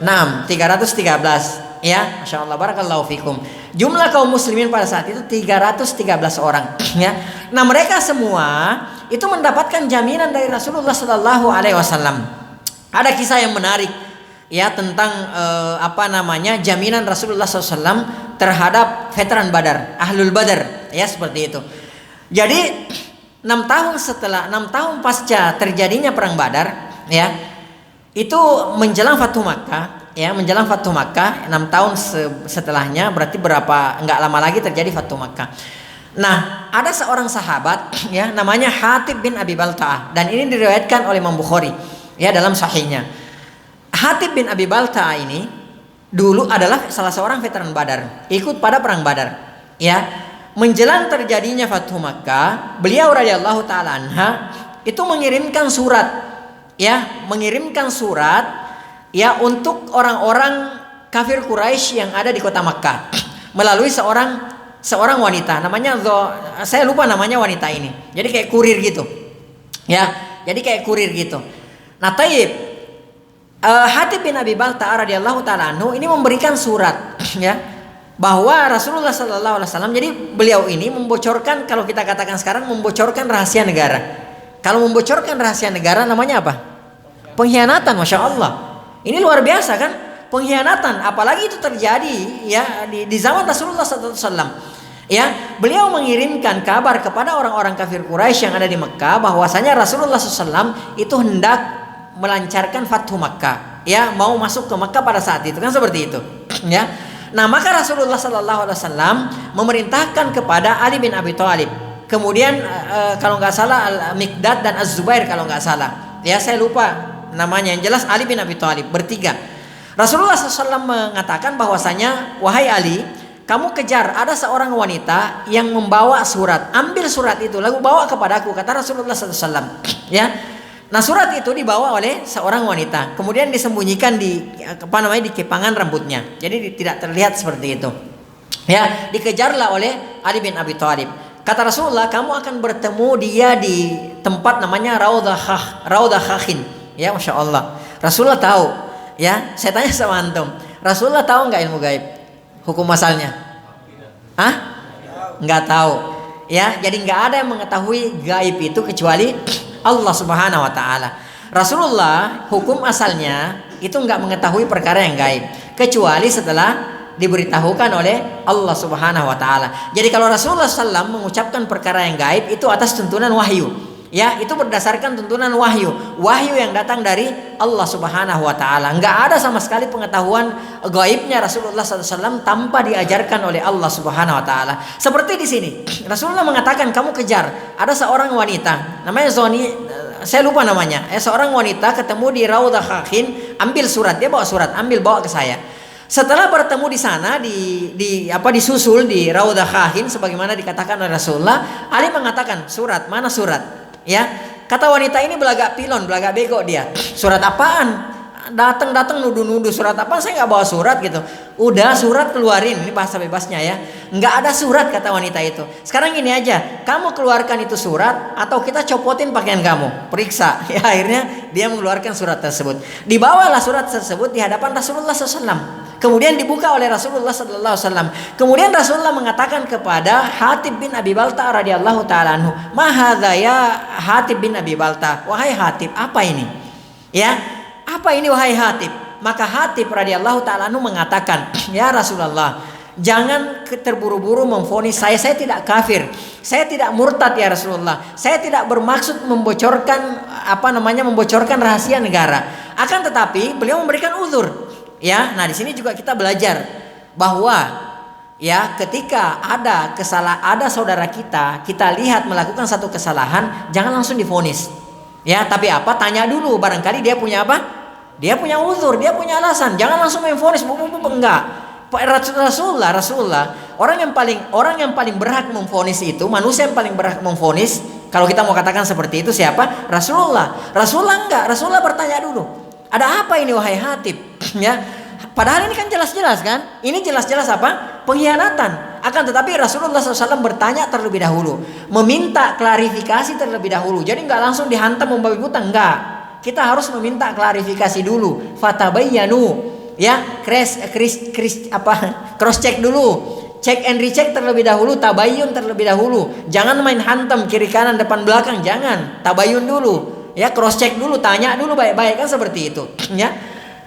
Speaker 1: 313, ya. Masya Allah, barakallahu fikum. Jumlah kaum muslimin pada saat itu 313 orang, ya. Nah mereka semua itu mendapatkan jaminan dari Rasulullah Sallallahu Alaihi Wasallam. Ada kisah yang menarik, ya, tentang jaminan Rasulullah SAW terhadap veteran Badar, ahlul Badar, ya, seperti itu. Jadi 6 tahun pasca terjadinya perang Badar, ya, itu menjelang Fathu Makkah, ya, menjelang Fathu Makkah 6 tahun setelahnya, berarti enggak lama lagi terjadi Fathu Makkah. Nah, ada seorang sahabat, ya, namanya Hatib bin Abi Balta'ah, dan ini diriwayatkan oleh Imam Bukhari, ya, dalam sahihnya. Hatib bin Abi Balta'ah ini dulu adalah salah seorang veteran Badar, ikut pada perang Badar, ya. Menjelang terjadinya Fathu Makkah, beliau radhiyallahu taala anha itu mengirimkan surat, ya, untuk orang-orang kafir Quraisy yang ada di kota Makkah melalui seorang wanita, namanya saya lupa namanya wanita ini. Jadi kayak kurir gitu, ya. Jadi kayak kurir gitu. Nah, taib, Hatib bin Abi Balta'ah radhiyallahu taala anhu ini memberikan surat, ya, bahwa Rasulullah Sallallahu Alaihi Wasallam, jadi beliau ini membocorkan, kalau kita katakan sekarang membocorkan rahasia negara. Kalau membocorkan rahasia negara namanya apa? Pengkhianatan, masya Allah. Ini luar biasa kan? Pengkhianatan, apalagi itu terjadi, ya, di zaman Rasulullah SAW. Ya, beliau mengirimkan kabar kepada orang-orang kafir Quraisy yang ada di Mekah bahwasanya Rasulullah SAW itu hendak melancarkan Fathu Makkah, ya mau masuk ke Mekah pada saat itu kan seperti itu ya. Nah maka Rasulullah Sallallahu Alaihi Wasallam memerintahkan kepada Ali bin Abi Thalib, kemudian kalau nggak salah Al-Miqdad dan Az-Zubair kalau nggak salah ya, saya lupa namanya, yang jelas Ali bin Abi Thalib bertiga. Rasulullah SAW mengatakan bahwasanya, wahai Ali, kamu kejar ada seorang wanita yang membawa surat, ambil surat itu lalu bawa kepadaku, kata Rasulullah SAW ya. Nah surat itu dibawa oleh seorang wanita, kemudian disembunyikan di di kepangan rambutnya, jadi tidak terlihat seperti itu ya. Dikejarlah oleh Ali bin Abi Thalib. Kata Rasulullah, kamu akan bertemu dia di tempat namanya Raudhah Khakhin ya. Masya Allah, Rasulullah tahu ya. Saya tanya sama antum, Rasulullah tahu nggak ilmu gaib, hukum asalnya? Nggak tahu ya. Jadi nggak ada yang mengetahui gaib itu kecuali Allah Subhanahu Wa Taala. Rasulullah hukum asalnya itu nggak mengetahui perkara yang gaib kecuali setelah diberitahukan oleh Allah Subhanahu Wa Taala. Jadi kalau Rasulullah SAW mengucapkan perkara yang gaib itu atas tuntunan wahyu ya, itu berdasarkan tuntunan wahyu yang datang dari Allah Subhanahu Wa Taala. Nggak ada sama sekali pengetahuan gaibnya Rasulullah SAW tanpa diajarkan oleh Allah Subhanahu Wa Taala. Seperti di sini Rasulullah mengatakan, kamu kejar ada seorang wanita namanya Zoni, saya lupa namanya, seorang wanita ketemu di Raudhah Khakhin, ambil surat, dia bawa surat, bawa ke saya. Setelah bertemu di sana disusul di Raudhah Khakhin sebagaimana dikatakan oleh Rasulullah, Ali mengatakan, surat mana surat? Ya, kata wanita ini belagak pilon, belagak bego dia. Surat apaan? Datang nuduh surat apaan? Saya nggak bawa surat gitu. Udah surat keluarin, ini bahasa bebasnya ya. Nggak ada surat kata wanita itu. Sekarang gini aja, kamu keluarkan itu surat atau kita copotin pakaian kamu, periksa. Ya akhirnya dia mengeluarkan surat tersebut. Dibawalah surat tersebut di hadapan Rasulullah SAW. Kemudian dibuka oleh Rasulullah Sallallahu Alaihi Wasallam. Kemudian Rasulullah mengatakan kepada Hatib bin Abi Balta radhiyallahu taala anhu, "Ma ya Hatib bin Abi Balta, wahai Hatib, apa ini?" Ya, apa ini wahai Hatib? Maka Hatib radhiyallahu taala anhu mengatakan, "Ya Rasulullah, jangan terburu-buru memvonis saya tidak kafir. Saya tidak murtad ya Rasulullah. Saya tidak bermaksud membocorkan membocorkan rahasia negara. Akan tetapi beliau memberikan uzur." Ya, nah di sini juga kita belajar bahwa ya ketika ada saudara kita lihat melakukan satu kesalahan, jangan langsung divonis. Ya, tapi tanya dulu, barangkali dia punya apa? Dia punya uzur, dia punya alasan. Jangan langsung memvonis, enggak. Rasulullah, orang yang paling berhak memvonis itu, manusia yang paling berhak memvonis, kalau kita mau katakan seperti itu siapa? Rasulullah. Rasulullah enggak, Rasulullah bertanya dulu. Ada apa ini wahai Hatib? Ya, padahal ini kan jelas-jelas kan? Ini jelas-jelas apa? Pengkhianatan. Akan tetapi Rasulullah SAW bertanya terlebih dahulu, meminta klarifikasi terlebih dahulu. Jadi nggak langsung dihantam membabi buta, enggak. Kita harus meminta klarifikasi dulu. Fatabayyanu, ya, cross check dulu. Check and recheck terlebih dahulu, tabayyun terlebih dahulu. Jangan main hantam kiri kanan depan belakang, jangan. Tabayyun dulu. Ya, cross check dulu, tanya dulu baik-baik, kan seperti itu ya.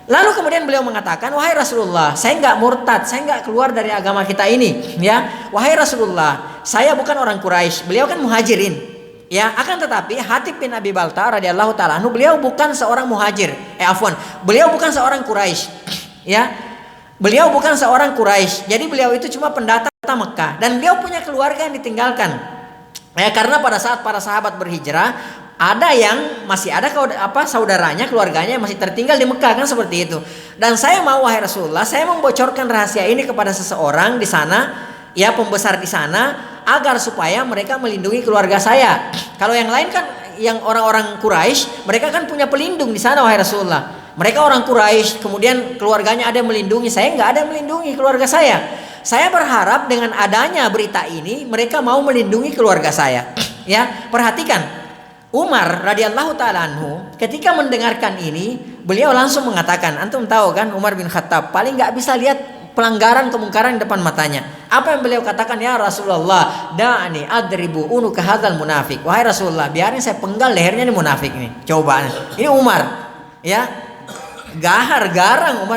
Speaker 1: Lalu kemudian beliau mengatakan, wahai Rasulullah, saya nggak murtad, saya nggak keluar dari agama kita ini ya. Wahai Rasulullah, saya bukan orang Quraisy, beliau kan muhajirin ya. Akan tetapi Hatib bin Abi Balta radhiyallahu taala anhu, beliau bukan seorang muhajir, beliau bukan seorang Quraisy ya. Beliau bukan seorang Quraisy, jadi beliau itu cuma pendatang Mekah, dan beliau punya keluarga yang ditinggalkan ya, karena pada saat para sahabat berhijrah, ada yang masih ada saudaranya, keluarganya yang masih tertinggal di Mekah, kan seperti itu. Dan saya mau, wahai Rasulullah, saya membocorkan rahasia ini kepada seseorang di sana, ya, pembesar di sana, agar supaya mereka melindungi keluarga saya. Kalau yang lain kan, yang orang-orang Quraisy, mereka kan punya pelindung di sana, wahai Rasulullah. Mereka orang Quraisy, kemudian keluarganya ada yang melindungi, saya nggak ada yang melindungi keluarga saya. Saya berharap dengan adanya berita ini, mereka mau melindungi keluarga saya. Ya, perhatikan. Umar radhiyallahu taala anhu ketika mendengarkan ini, beliau langsung mengatakan, antum tahu kan Umar bin Khattab paling nggak bisa lihat pelanggaran kemungkaran di depan matanya. Apa yang beliau katakan? Ya Rasulullah, da'ani adribu unuka hadzal munafik. Wahai Rasulullah, biarin saya penggal lehernya nih munafik nih. Coba ini Umar ya, garang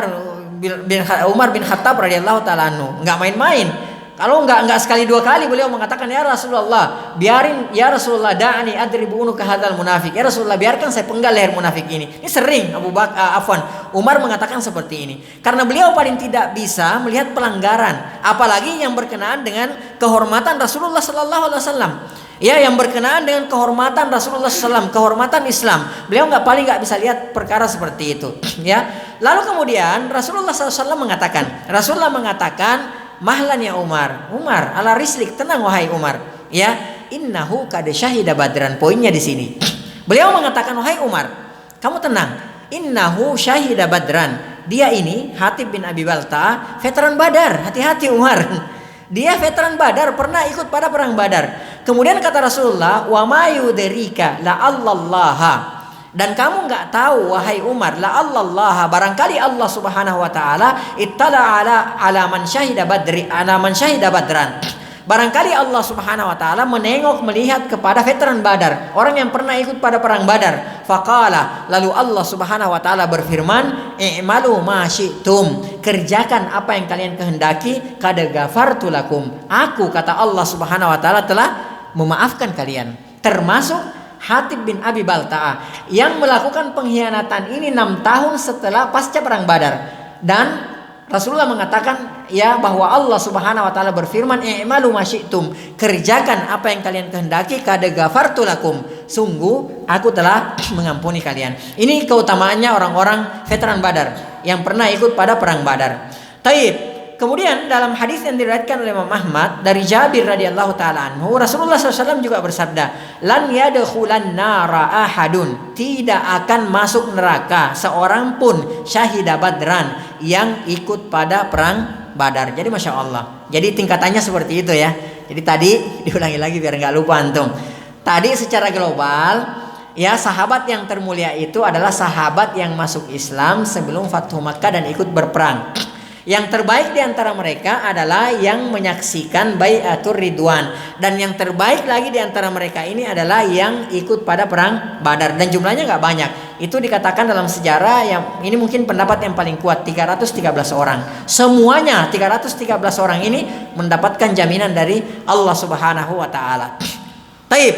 Speaker 1: Umar bin Khattab radhiyallahu taala anhu, nggak main-main. Kalau enggak sekali dua kali beliau mengatakan, ya Rasulullah, biarin ya Rasulullah, da'ani adribu unuka hadzal munafik. Ya Rasulullah, biarkan saya penggal leher munafik ini. Ini sering Umar mengatakan seperti ini. Karena beliau paling tidak bisa melihat pelanggaran, apalagi yang berkenaan dengan kehormatan Rasulullah sallallahu alaihi wasallam. Ya, yang berkenaan dengan kehormatan Rasulullah SAW, kehormatan Islam, beliau paling nggak bisa lihat perkara seperti itu. Ya, lalu kemudian Rasulullah SAW mengatakan, mahlan ya Umar, ala rislik, tenang wahai Umar. Ya, innahu qad syahida badran. Poinnya di sini. Beliau mengatakan, wahai Umar, kamu tenang. Innahu syahida badran. Dia ini Hatib bin Abi Balta'ah, veteran Badar. Hati-hati Umar. Dia veteran Badar, pernah ikut pada perang Badar. Kemudian kata Rasulullah, wa ma yudrika la'allallaha. Dan kamu nggak tahu wahai Umar, la'allallaha, barangkali Allah Subhanahu wa taala ittala ala man syahida badran. Barangkali Allah Subhanahu wa taala melihat kepada veteran Badar, orang yang pernah ikut pada perang Badar. Faqala, lalu Allah Subhanahu wa taala berfirman, i'malu ma syi'tum, kerjakan apa yang kalian kehendaki, qad ghafartu lakum. Aku, kata Allah Subhanahu wa taala, telah memaafkan kalian. Termasuk Hatib bin Abi Balta'ah yang melakukan pengkhianatan ini 6 tahun setelah pasca perang Badar. Dan Rasulullah mengatakan ya bahwa Allah Subhanahu wa taala berfirman, i'malu ma syi'tum, kerjakan apa yang kalian kehendaki, qad ghafartu lakum, sungguh aku telah mengampuni kalian. Ini keutamaannya orang-orang veteran Badar yang pernah ikut pada perang Badar. Taib. Kemudian dalam hadis yang diriwayatkan oleh Imam Ahmad dari Jabir radhiyallahu taala anhu, Rasulullah SAW juga bersabda, lan yadkhulan nara ahadun, tidak akan masuk neraka seorang pun syahida badran, yang ikut pada perang Badar. Jadi Masya Allah, jadi tingkatannya seperti itu ya. Jadi tadi diulangi lagi biar nggak lupa antum. Tadi secara global ya, sahabat yang termulia itu adalah sahabat yang masuk Islam sebelum Fathu Makkah dan ikut berperang. Yang terbaik di antara mereka adalah yang menyaksikan Bai'atur Ridwan, dan yang terbaik lagi di antara mereka ini adalah yang ikut pada perang Badar, dan jumlahnya nggak banyak. Itu dikatakan dalam sejarah, yang ini mungkin pendapat yang paling kuat, 313 orang. Semuanya 313 orang ini mendapatkan jaminan dari Allah Subhanahu wa taala. Taib.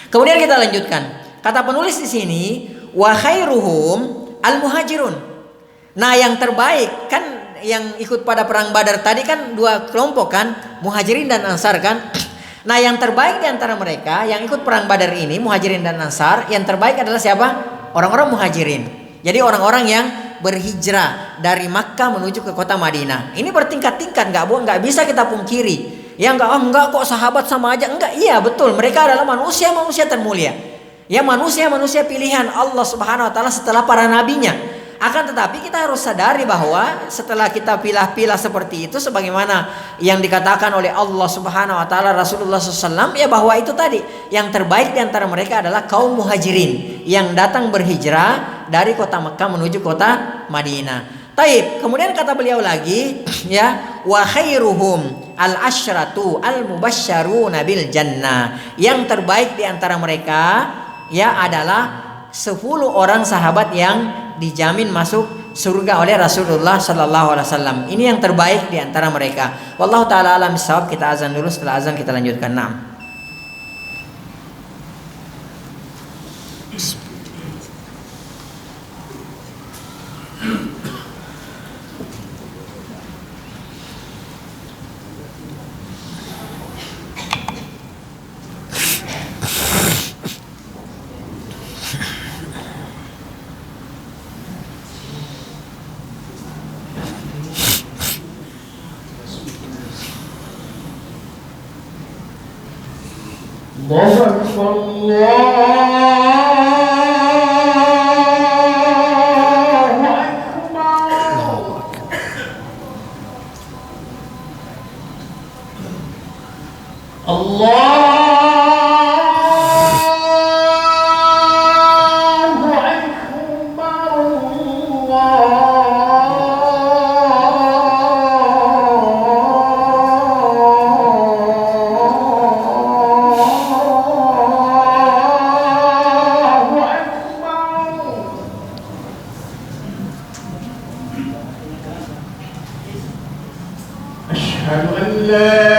Speaker 1: Kemudian kita lanjutkan. Kata penulis di sini, wa khairuhum al-muhajirun. Nah, yang terbaik kan yang ikut pada perang Badar tadi kan 2 kelompok kan, Muhajirin dan Ansar kan. Nah, yang terbaik di antara mereka yang ikut perang Badar ini, Muhajirin dan Ansar, yang terbaik adalah siapa? Orang-orang Muhajirin. Jadi orang-orang yang berhijrah dari Makkah menuju ke kota Madinah. Ini bertingkat-tingkat, nggak bisa kita pungkiri. Ya enggak kok sahabat sama aja. Enggak, iya betul, mereka adalah manusia termulia. Ya, manusia pilihan Allah Subhanahu wa taala setelah para nabinya. Akan tetapi kita harus sadari bahwa setelah kita pilah-pilah seperti itu, sebagaimana yang dikatakan oleh Allah Subhanahu wa taala, Rasulullah SAW, ya bahwa itu tadi yang terbaik di antara mereka adalah kaum Muhajirin yang datang berhijrah dari kota Mekah menuju kota Madinah. Taib. Kemudian kata beliau lagi, ya, wa khairuhum al-asyratu al-mubasysyaruna bil jannah. Yang terbaik di antara mereka ya adalah 10 orang sahabat yang dijamin masuk surga oleh Rasulullah sallallahu alaihi wasallam. Ini yang terbaik di antara mereka. Wallahu taala alam bissawab. Kita azan dulu, setelah azan kita lanjutkan. Naam.
Speaker 2: Allahu Akbar, أشهد أن لا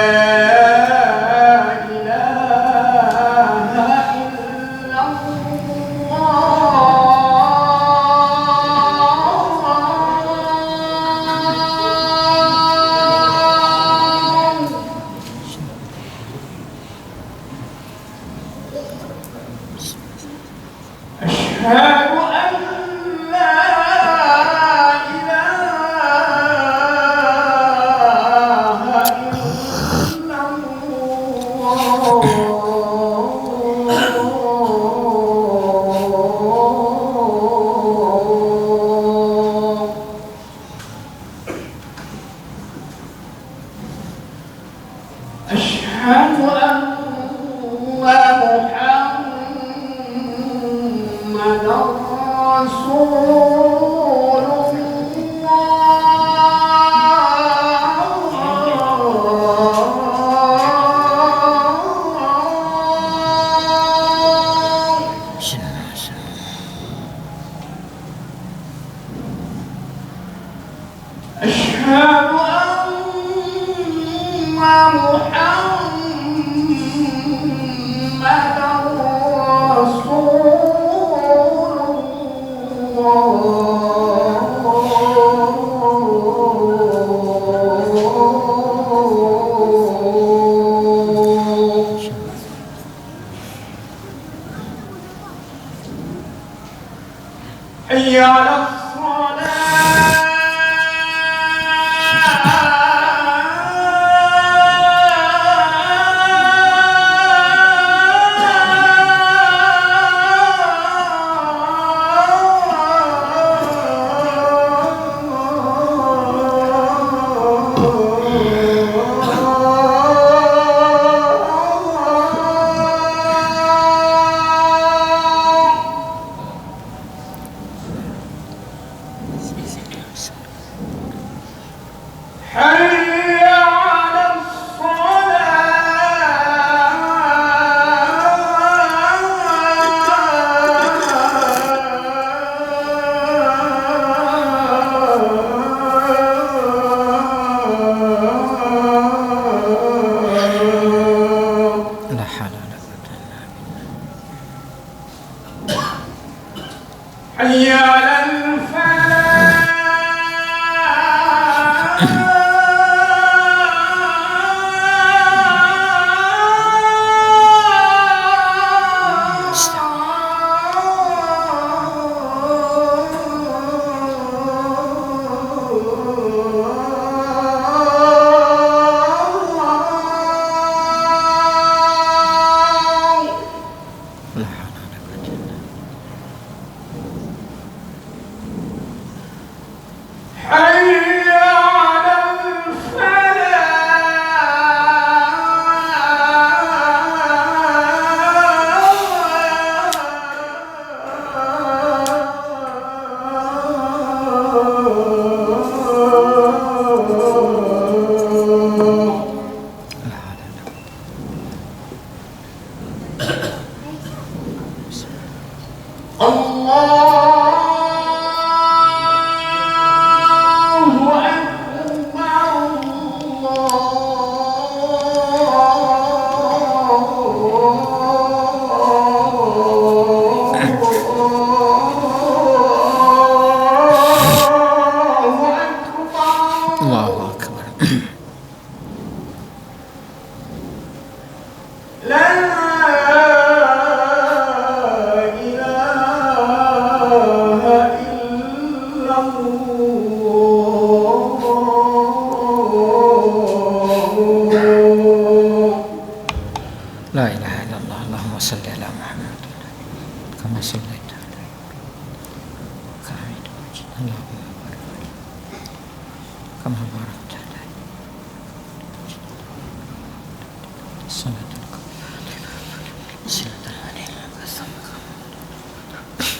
Speaker 2: حي على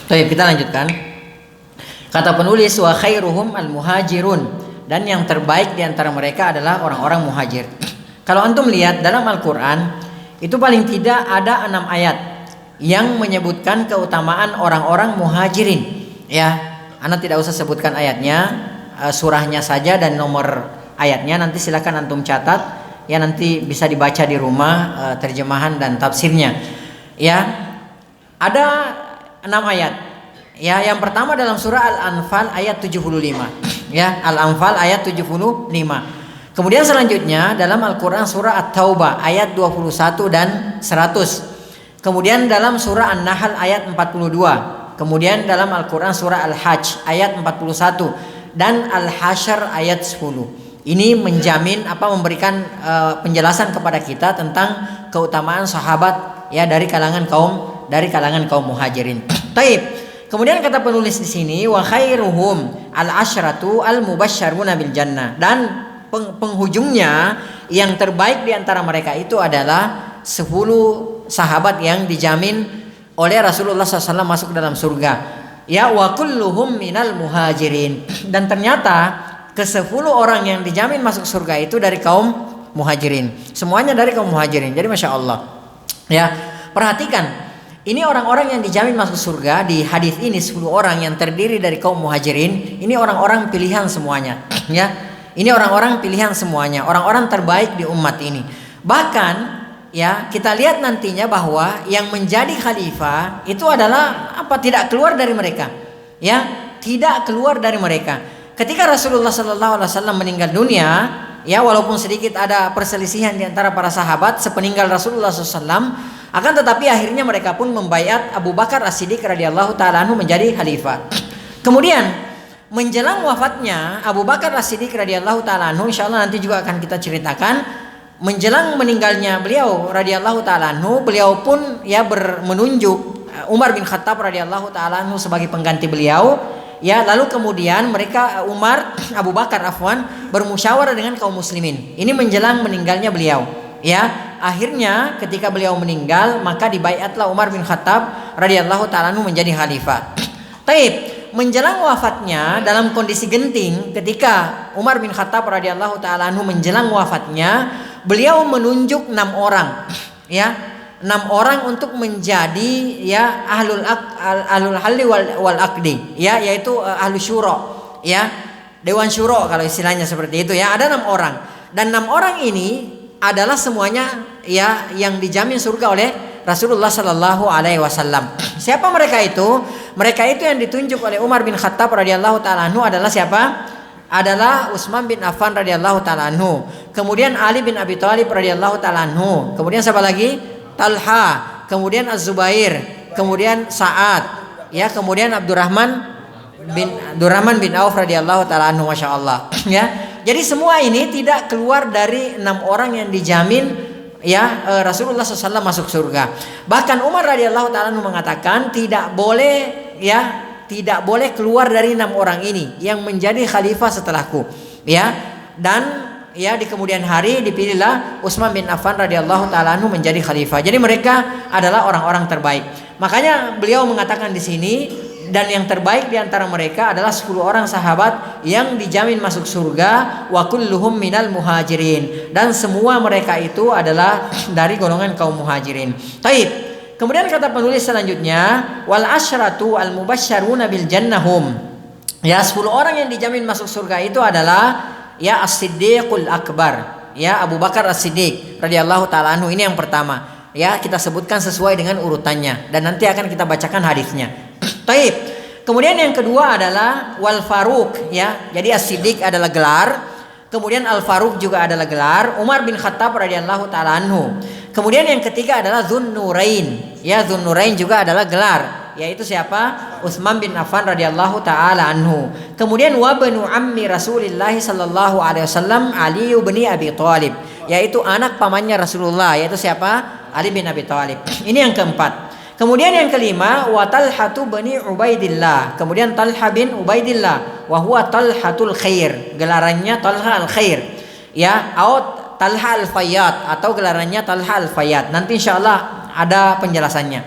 Speaker 1: Baik, kita lanjutkan. Kata penulis wa khairuhum al-muhajirun, dan yang terbaik di antara mereka adalah orang-orang muhajir. Kalau antum lihat dalam Al-Qur'an itu paling tidak ada 6 ayat yang menyebutkan keutamaan orang-orang muhajirin. Ya, Anda tidak usah sebutkan ayatnya, surahnya saja dan nomor ayatnya. Nanti silakan antum catat ya, nanti bisa dibaca di rumah terjemahan dan tafsirnya. Ya, ada 6 ayat. Ya, yang pertama dalam surah Al-Anfal ayat 75. Ya, Al-Anfal ayat 75. Kemudian selanjutnya dalam Al-Qur'an surah At-Taubah ayat 21 dan 100. Kemudian dalam surah An-Nahl ayat 42. Kemudian dalam Al-Qur'an surah Al-Hajj ayat 41 dan Al-Hasyr ayat 10. Ini menjamin memberikan penjelasan kepada kita tentang keutamaan sahabat ya dari kalangan kaum muhajirin. Taib. Kemudian kata penulis di sini wa khairuhum al-asyratu al-mubasysyaruna bil jannah, dan penghujungnya yang terbaik di antara mereka itu adalah 10 sahabat yang dijamin oleh Rasulullah SAW masuk dalam surga. Ya, wa kulluhum minal muhajirin, dan ternyata ke-10 orang yang dijamin masuk surga itu dari kaum muhajirin. Semuanya dari kaum muhajirin. Jadi Masya Allah. Ya, perhatikan. Ini orang-orang yang dijamin masuk surga di hadis ini, 10 orang yang terdiri dari kaum muhajirin. Ini orang-orang pilihan semuanya. Ya, ini orang-orang pilihan semuanya. Orang-orang terbaik di umat ini. Bahkan ya, kita lihat nantinya bahwa yang menjadi khalifah itu adalah tidak keluar dari mereka. Ya, tidak keluar dari mereka. Ketika Rasulullah SAW meninggal dunia, ya walaupun sedikit ada perselisihan di antara para sahabat sepeninggal Rasulullah SAW, akan tetapi akhirnya mereka pun membaiat Abu Bakar As-Siddiq radhiyallahu taala anhu menjadi khalifah. Kemudian menjelang wafatnya Abu Bakar As-Siddiq radhiyallahu taala anhu, insyaallah nanti juga akan kita ceritakan, menjelang meninggalnya beliau radhiyallahu taala anhu, beliau pun ya menunjuk Umar bin Khattab radhiyallahu taala anhu sebagai pengganti beliau. Ya, lalu kemudian mereka Abu Bakar bermusyawarah dengan kaum muslimin. Ini menjelang meninggalnya beliau. Ya, akhirnya ketika beliau meninggal maka dibaiatlah Umar bin Khattab radhiyallahu taala anhu menjadi khalifah. Taib, menjelang wafatnya dalam kondisi genting, ketika Umar bin Khattab radhiyallahu taala anhu menjelang wafatnya, beliau menunjuk 6 orang. Ya, 6 orang untuk menjadi ya ahlul halli wal aqdi, ya, yaitu ahlu syuro, ya, dewan syuro kalau istilahnya seperti itu ya. Ada 6 orang, dan 6 orang ini adalah semuanya ya yang dijamin surga oleh Rasulullah Sallallahu Alaihi Wasallam. Siapa mereka itu? Mereka itu yang ditunjuk oleh Umar bin Khattab radhiyallahu taala anhu adalah siapa? Adalah Utsman bin Affan radhiyallahu taala anhu. Kemudian Ali bin Abi Thalib radhiyallahu taala anhu. Kemudian siapa lagi? Talha. Kemudian Az-Zubair. Kemudian Sa'ad. Ya, kemudian Abdurrahman bin Auf radhiyallahu taala anhu. Masya Allah. Ya. Jadi semua ini tidak keluar dari 6 orang yang dijamin ya Rasulullah SAW masuk surga. Bahkan Umar radhiyallahu taala mengatakan tidak boleh keluar dari 6 orang ini yang menjadi khalifah setelahku. Ya, dan ya di kemudian hari dipilihlah Utsman bin Affan radhiyallahu taala menjadi khalifah. Jadi mereka adalah orang-orang terbaik. Makanya beliau mengatakan di sini, dan yang terbaik di antara mereka adalah 10 orang sahabat yang dijamin masuk surga, wa kulluhum minal muhajirin, dan semua mereka itu adalah dari golongan kaum muhajirin. Taib. Kemudian kata penulis selanjutnya, wal asyratu al mubasysyaruna bil jannahum. Ya, 10 orang yang dijamin masuk surga itu adalah ya As-Siddiqul Akbar, ya Abu Bakar As-Siddiq radhiyallahu taala anhu. Ini yang pertama. Ya, kita sebutkan sesuai dengan urutannya dan nanti akan kita bacakan hadisnya. Taib. Kemudian yang kedua adalah Wal Faruq, ya. Jadi As-Siddiq adalah gelar, kemudian Al Faruq juga adalah gelar, Umar bin Khattab radhiyallahu taala anhu. Kemudian yang ketiga adalah Dzunnurain. Ya, Dzunnurain juga adalah gelar, yaitu siapa? Utsman bin Affan radhiyallahu taala anhu. Kemudian wa banu ammi Rasulillah sallallahu alaihi wasallam Ali bin Abi Thalib, yaitu anak pamannya Rasulullah, yaitu siapa? Ali bin Abi Thalib. Ini yang keempat. Kemudian yang kelima, wa Talhatu bani Ubaidillah. Kemudian Talha bin Ubaidillah, wa huwa Talhatul Khair. Gelarannya Talha al-Khair. Ya, atau Talha al-Fayyad, atau gelarannya Talha al-Fayyad. Nanti insyaallah ada penjelasannya.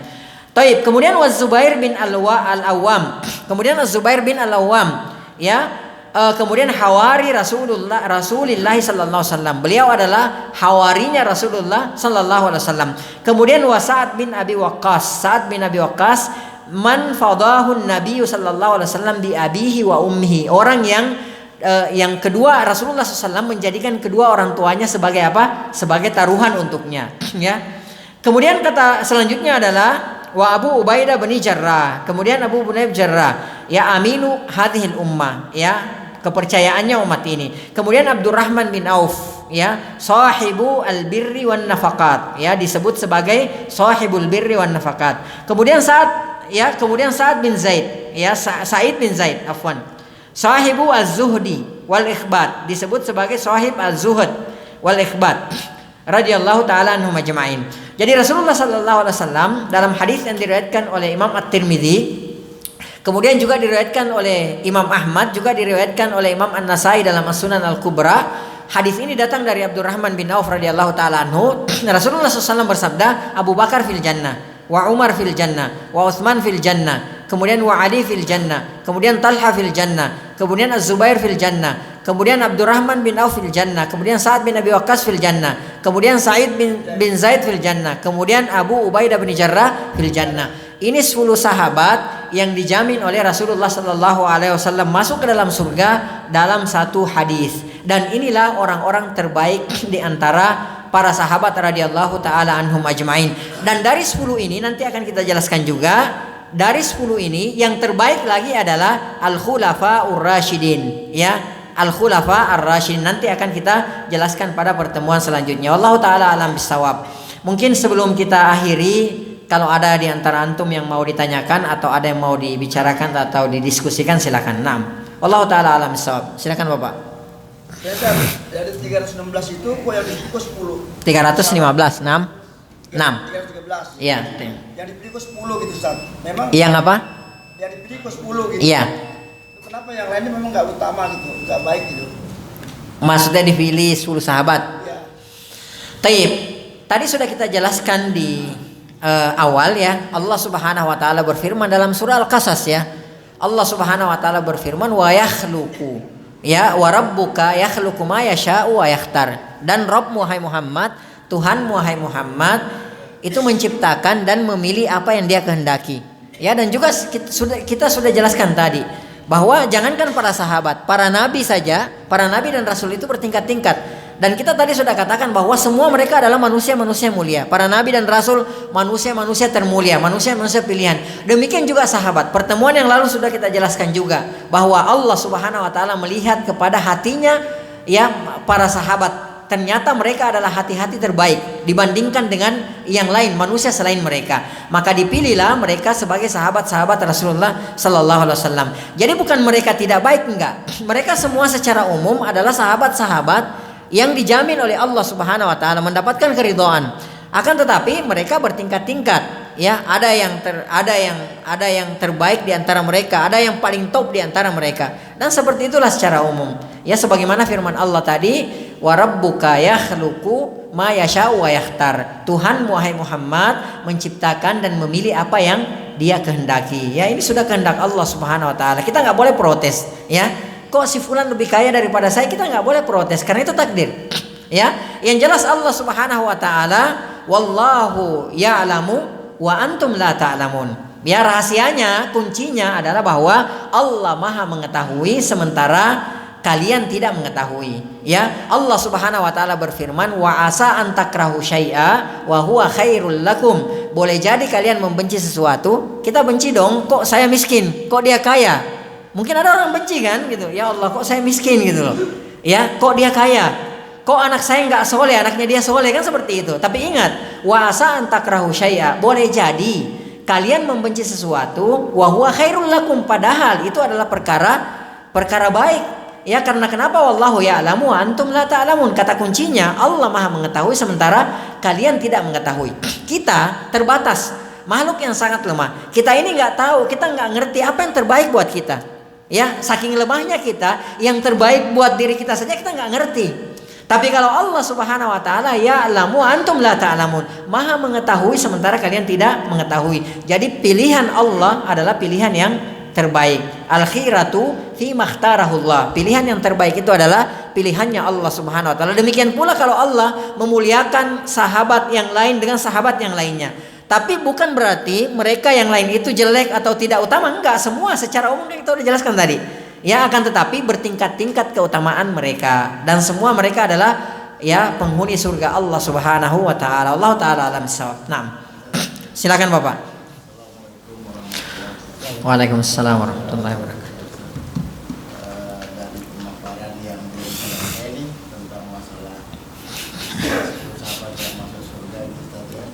Speaker 1: Taib. Kemudian wa Zubair bin al-Awwam. Kemudian Az-Zubair bin al-Awwam, ya. Kemudian hawari Rasulullah sallallahu alaihi wasallam. Beliau adalah hawarinya Rasulullah sallallahu alaihi wasallam. Kemudian wa Sa'ad bin Abi Waqqas. Sa'ad bin Abi Waqqas man fadahu Nabi sallallahu alaihi wasallam bi abihi wa ummihi. Orang yang yang kedua, Rasulullah SAW menjadikan kedua orang tuanya sebagai apa? Sebagai taruhan untuknya, ya. Kemudian kata selanjutnya adalah wa Abu Ubaidah bin Jarrah. Kemudian Abu Ubaidah bin Jarrah, ya aminu hadhil ummah, ya, kepercayaannya umat ini. Kemudian Abdurrahman bin Auf, ya, sahibu al-birri wan nafaqat, ya, disebut sebagai sahibul birri wan nafaqat. Kemudian Sa'ad bin Zaid, ya, Sa'id bin Zaid, afwan. Sahibu az-zuhdi wal ikhbat, disebut sebagai sahib az-zuhd wal ikhbat radhiyallahu taala anhum ajma'in. Jadi Rasulullah sallallahu alaihi wasallam dalam hadis yang diriwayatkan oleh Imam At-Tirmidzi, kemudian juga diriwayatkan oleh Imam Ahmad, juga diriwayatkan oleh Imam An-Nasai dalam As-Sunan Al-Kubra. Hadis ini datang dari Abdurrahman bin Auf radhiyallahu taala anhu. Rasulullah SAW bersabda, Abu Bakar fil jannah, wa Umar fil jannah, wa Utsman fil jannah, kemudian wa Ali fil jannah, kemudian Talha fil jannah, kemudian Az-Zubair fil jannah, kemudian Abdurrahman bin Auf fil jannah, kemudian Sa'ad bin Abi Waqqas fil jannah, kemudian Sa'id bin Zaid fil jannah, kemudian Abu Ubaidah bin Jarrah fil jannah. Ini 10 sahabat yang dijamin oleh Rasulullah sallallahu alaihi wasallam masuk ke dalam surga dalam satu hadis. Dan inilah orang-orang terbaik di antara para sahabat radhiyallahu taala anhum ajmain. Dan dari 10 ini nanti akan kita jelaskan juga, dari 10 ini yang terbaik lagi adalah al-khulafa ur-rasyidin, ya, al-khulafa ar-rasyidin. Nanti akan kita jelaskan pada pertemuan selanjutnya. Wallahu taala alam bisawab. Mungkin sebelum kita akhiri, kalau ada di antara antum yang mau ditanyakan atau ada yang mau dibicarakan atau didiskusikan, silakan. Naam. Wallahu taala alam bisawab. Silakan Bapak.
Speaker 3: Dari 316 itu kok yang dipikul 10.
Speaker 1: 315, 6.
Speaker 3: 313.
Speaker 1: Iya.
Speaker 3: Yang dipikul 10 gitu, Ustaz. Memang
Speaker 1: Yang apa?
Speaker 3: yang dipikul 10 gitu.
Speaker 1: Iya.
Speaker 3: Kenapa yang lainnya memang enggak utama gitu, enggak baik gitu.
Speaker 1: Maksudnya dipilih 10 sahabat.
Speaker 3: Iya.
Speaker 1: Taib. Tadi sudah kita jelaskan di awal, ya. Allah Subhanahu wa taala berfirman dalam surah Al-Qasas, ya. Allah Subhanahu wa taala berfirman wa yakhluqu, ya, wa rabbuka yakhluqu ma yasha'u wa yakhtar. Dan Rabbmu hai Muhammad, Tuhanmu hai Muhammad itu menciptakan dan memilih apa yang Dia kehendaki. Ya, dan juga kita sudah jelaskan tadi bahwa jangankan para sahabat, para nabi saja, para nabi dan rasul itu bertingkat-tingkat. Dan kita tadi sudah katakan bahwa semua mereka adalah manusia-manusia mulia. Para nabi dan rasul manusia-manusia termulia, manusia-manusia pilihan. Demikian juga sahabat. Pertemuan yang lalu sudah kita jelaskan juga bahwa Allah Subhanahu wa taala melihat kepada hatinya, ya, para sahabat. Ternyata mereka adalah hati-hati terbaik dibandingkan dengan yang lain, manusia selain mereka. Maka dipilihlah mereka sebagai sahabat-sahabat Rasulullah sallallahu alaihi wasallam. Jadi bukan mereka tidak baik, enggak. Mereka semua secara umum adalah sahabat-sahabat yang dijamin oleh Allah Subhanahu wa taala mendapatkan keridhaan. Akan tetapi mereka bertingkat-tingkat, ya. Ada yang terbaik di antara mereka, ada yang paling top di antara mereka. Dan seperti itulah secara umum. Ya, sebagaimana firman Allah tadi, wa rabbuka yakhluqu ma yasha'u wa yakhtar. Tuhanmu wahai Muhammad menciptakan dan memilih apa yang Dia kehendaki. Ya, ini sudah kehendak Allah Subhanahu wa taala. Kita enggak boleh protes, ya. Kok si fulan lebih kaya daripada saya, kita nggak boleh protes karena itu takdir, ya. Yang jelas Allah Subhanahu wa taala, wallahu ya'lamu wa antum la ta'lamun. Ya, rahasianya, kuncinya adalah bahwa Allah Maha mengetahui sementara kalian tidak mengetahui. Ya, Allah Subhanahu wa taala berfirman, wa asa an takrahu syai'a wa huwa khairul lakum. Boleh jadi kalian membenci sesuatu, kita benci dong, kok saya miskin, kok dia kaya. Mungkin ada orang benci kan gitu. Ya Allah, kok saya miskin gitu loh. Ya, kok dia kaya. Kok anak saya enggak soleh, anaknya dia soleh, kan seperti itu. Tapi ingat, wa asa an takrahu syai'a. Boleh jadi kalian membenci sesuatu wa huwa khairul lakum, padahal itu adalah perkara baik. Ya, karena kenapa? Wallahu ya'lamu wa antum la ta'lamun. Kata kuncinya, Allah Maha mengetahui sementara kalian tidak mengetahui. Kita terbatas, makhluk yang sangat lemah. Kita ini enggak tahu, kita enggak ngerti apa yang terbaik buat kita. Ya, saking lemahnya kita, yang terbaik buat diri kita saja kita nggak ngerti. Tapi kalau Allah Subhanahu wa taala ya'lamu antum la ta'lamun, Maha mengetahui sementara kalian tidak mengetahui. Jadi pilihan Allah adalah pilihan yang terbaik. Al-khiratu fi makhtarahullah. Pilihan yang terbaik itu adalah pilihannya Allah Subhanahu wa taala. Demikian pula kalau Allah memuliakan sahabat yang lain dengan sahabat yang lainnya. Tapi bukan berarti mereka yang lain itu jelek atau tidak utama, enggak. Semua secara umum kita sudah jelaskan tadi. Ya, akan tetapi bertingkat-tingkat keutamaan mereka dan semua mereka adalah ya penghuni surga Allah Subhanahu wa taala. Allah taala alam bissawab. Naam. Silakan Bapak. Waalaikumsalam warahmatullahi wabarakatuh.
Speaker 4: Dari pemaparan yang disampaikan ini tentang masalah sahabat yang masuk surga itu tadi ya.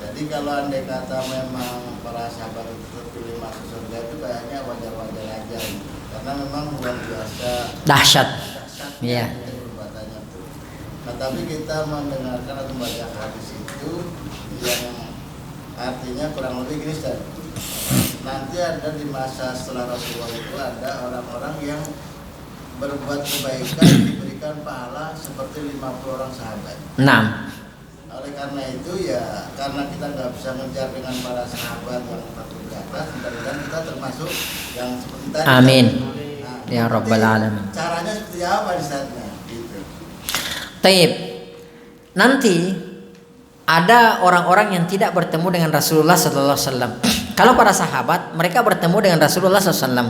Speaker 4: Jadi kalau andai kata memang para sahabat itu terpilih masuk surga itu kayaknya wajar-wajar aja gitu. Karena memang luar biasa
Speaker 1: Dahsyat.
Speaker 4: ya
Speaker 1: Iya.
Speaker 4: perbuatannya tuh. Nah tapi kita mendengarkan atau membaca hadis itu yang artinya kurang lebih gini Ustaz. Nanti ada di masa setelah Rasulullah itu ada orang-orang yang berbuat kebaikan diberikan pahala seperti 50 orang sahabat.
Speaker 1: Naam.
Speaker 4: Oleh karena itu ya karena kita nggak bisa ngejar dengan para sahabat yang 40 ke atas, mudah-mudahan kita termasuk yang seperti tadi.
Speaker 1: Amin.
Speaker 4: Nah,
Speaker 1: Ya Rabbal Alamin.
Speaker 4: caranya seperti apa di saatnya? Gitu.
Speaker 1: Taib. Nanti ada orang-orang yang tidak bertemu dengan Rasulullah sallallahu alaihi wasallam. Kalau para sahabat mereka bertemu dengan Rasulullah sallallahu alaihi wasallam.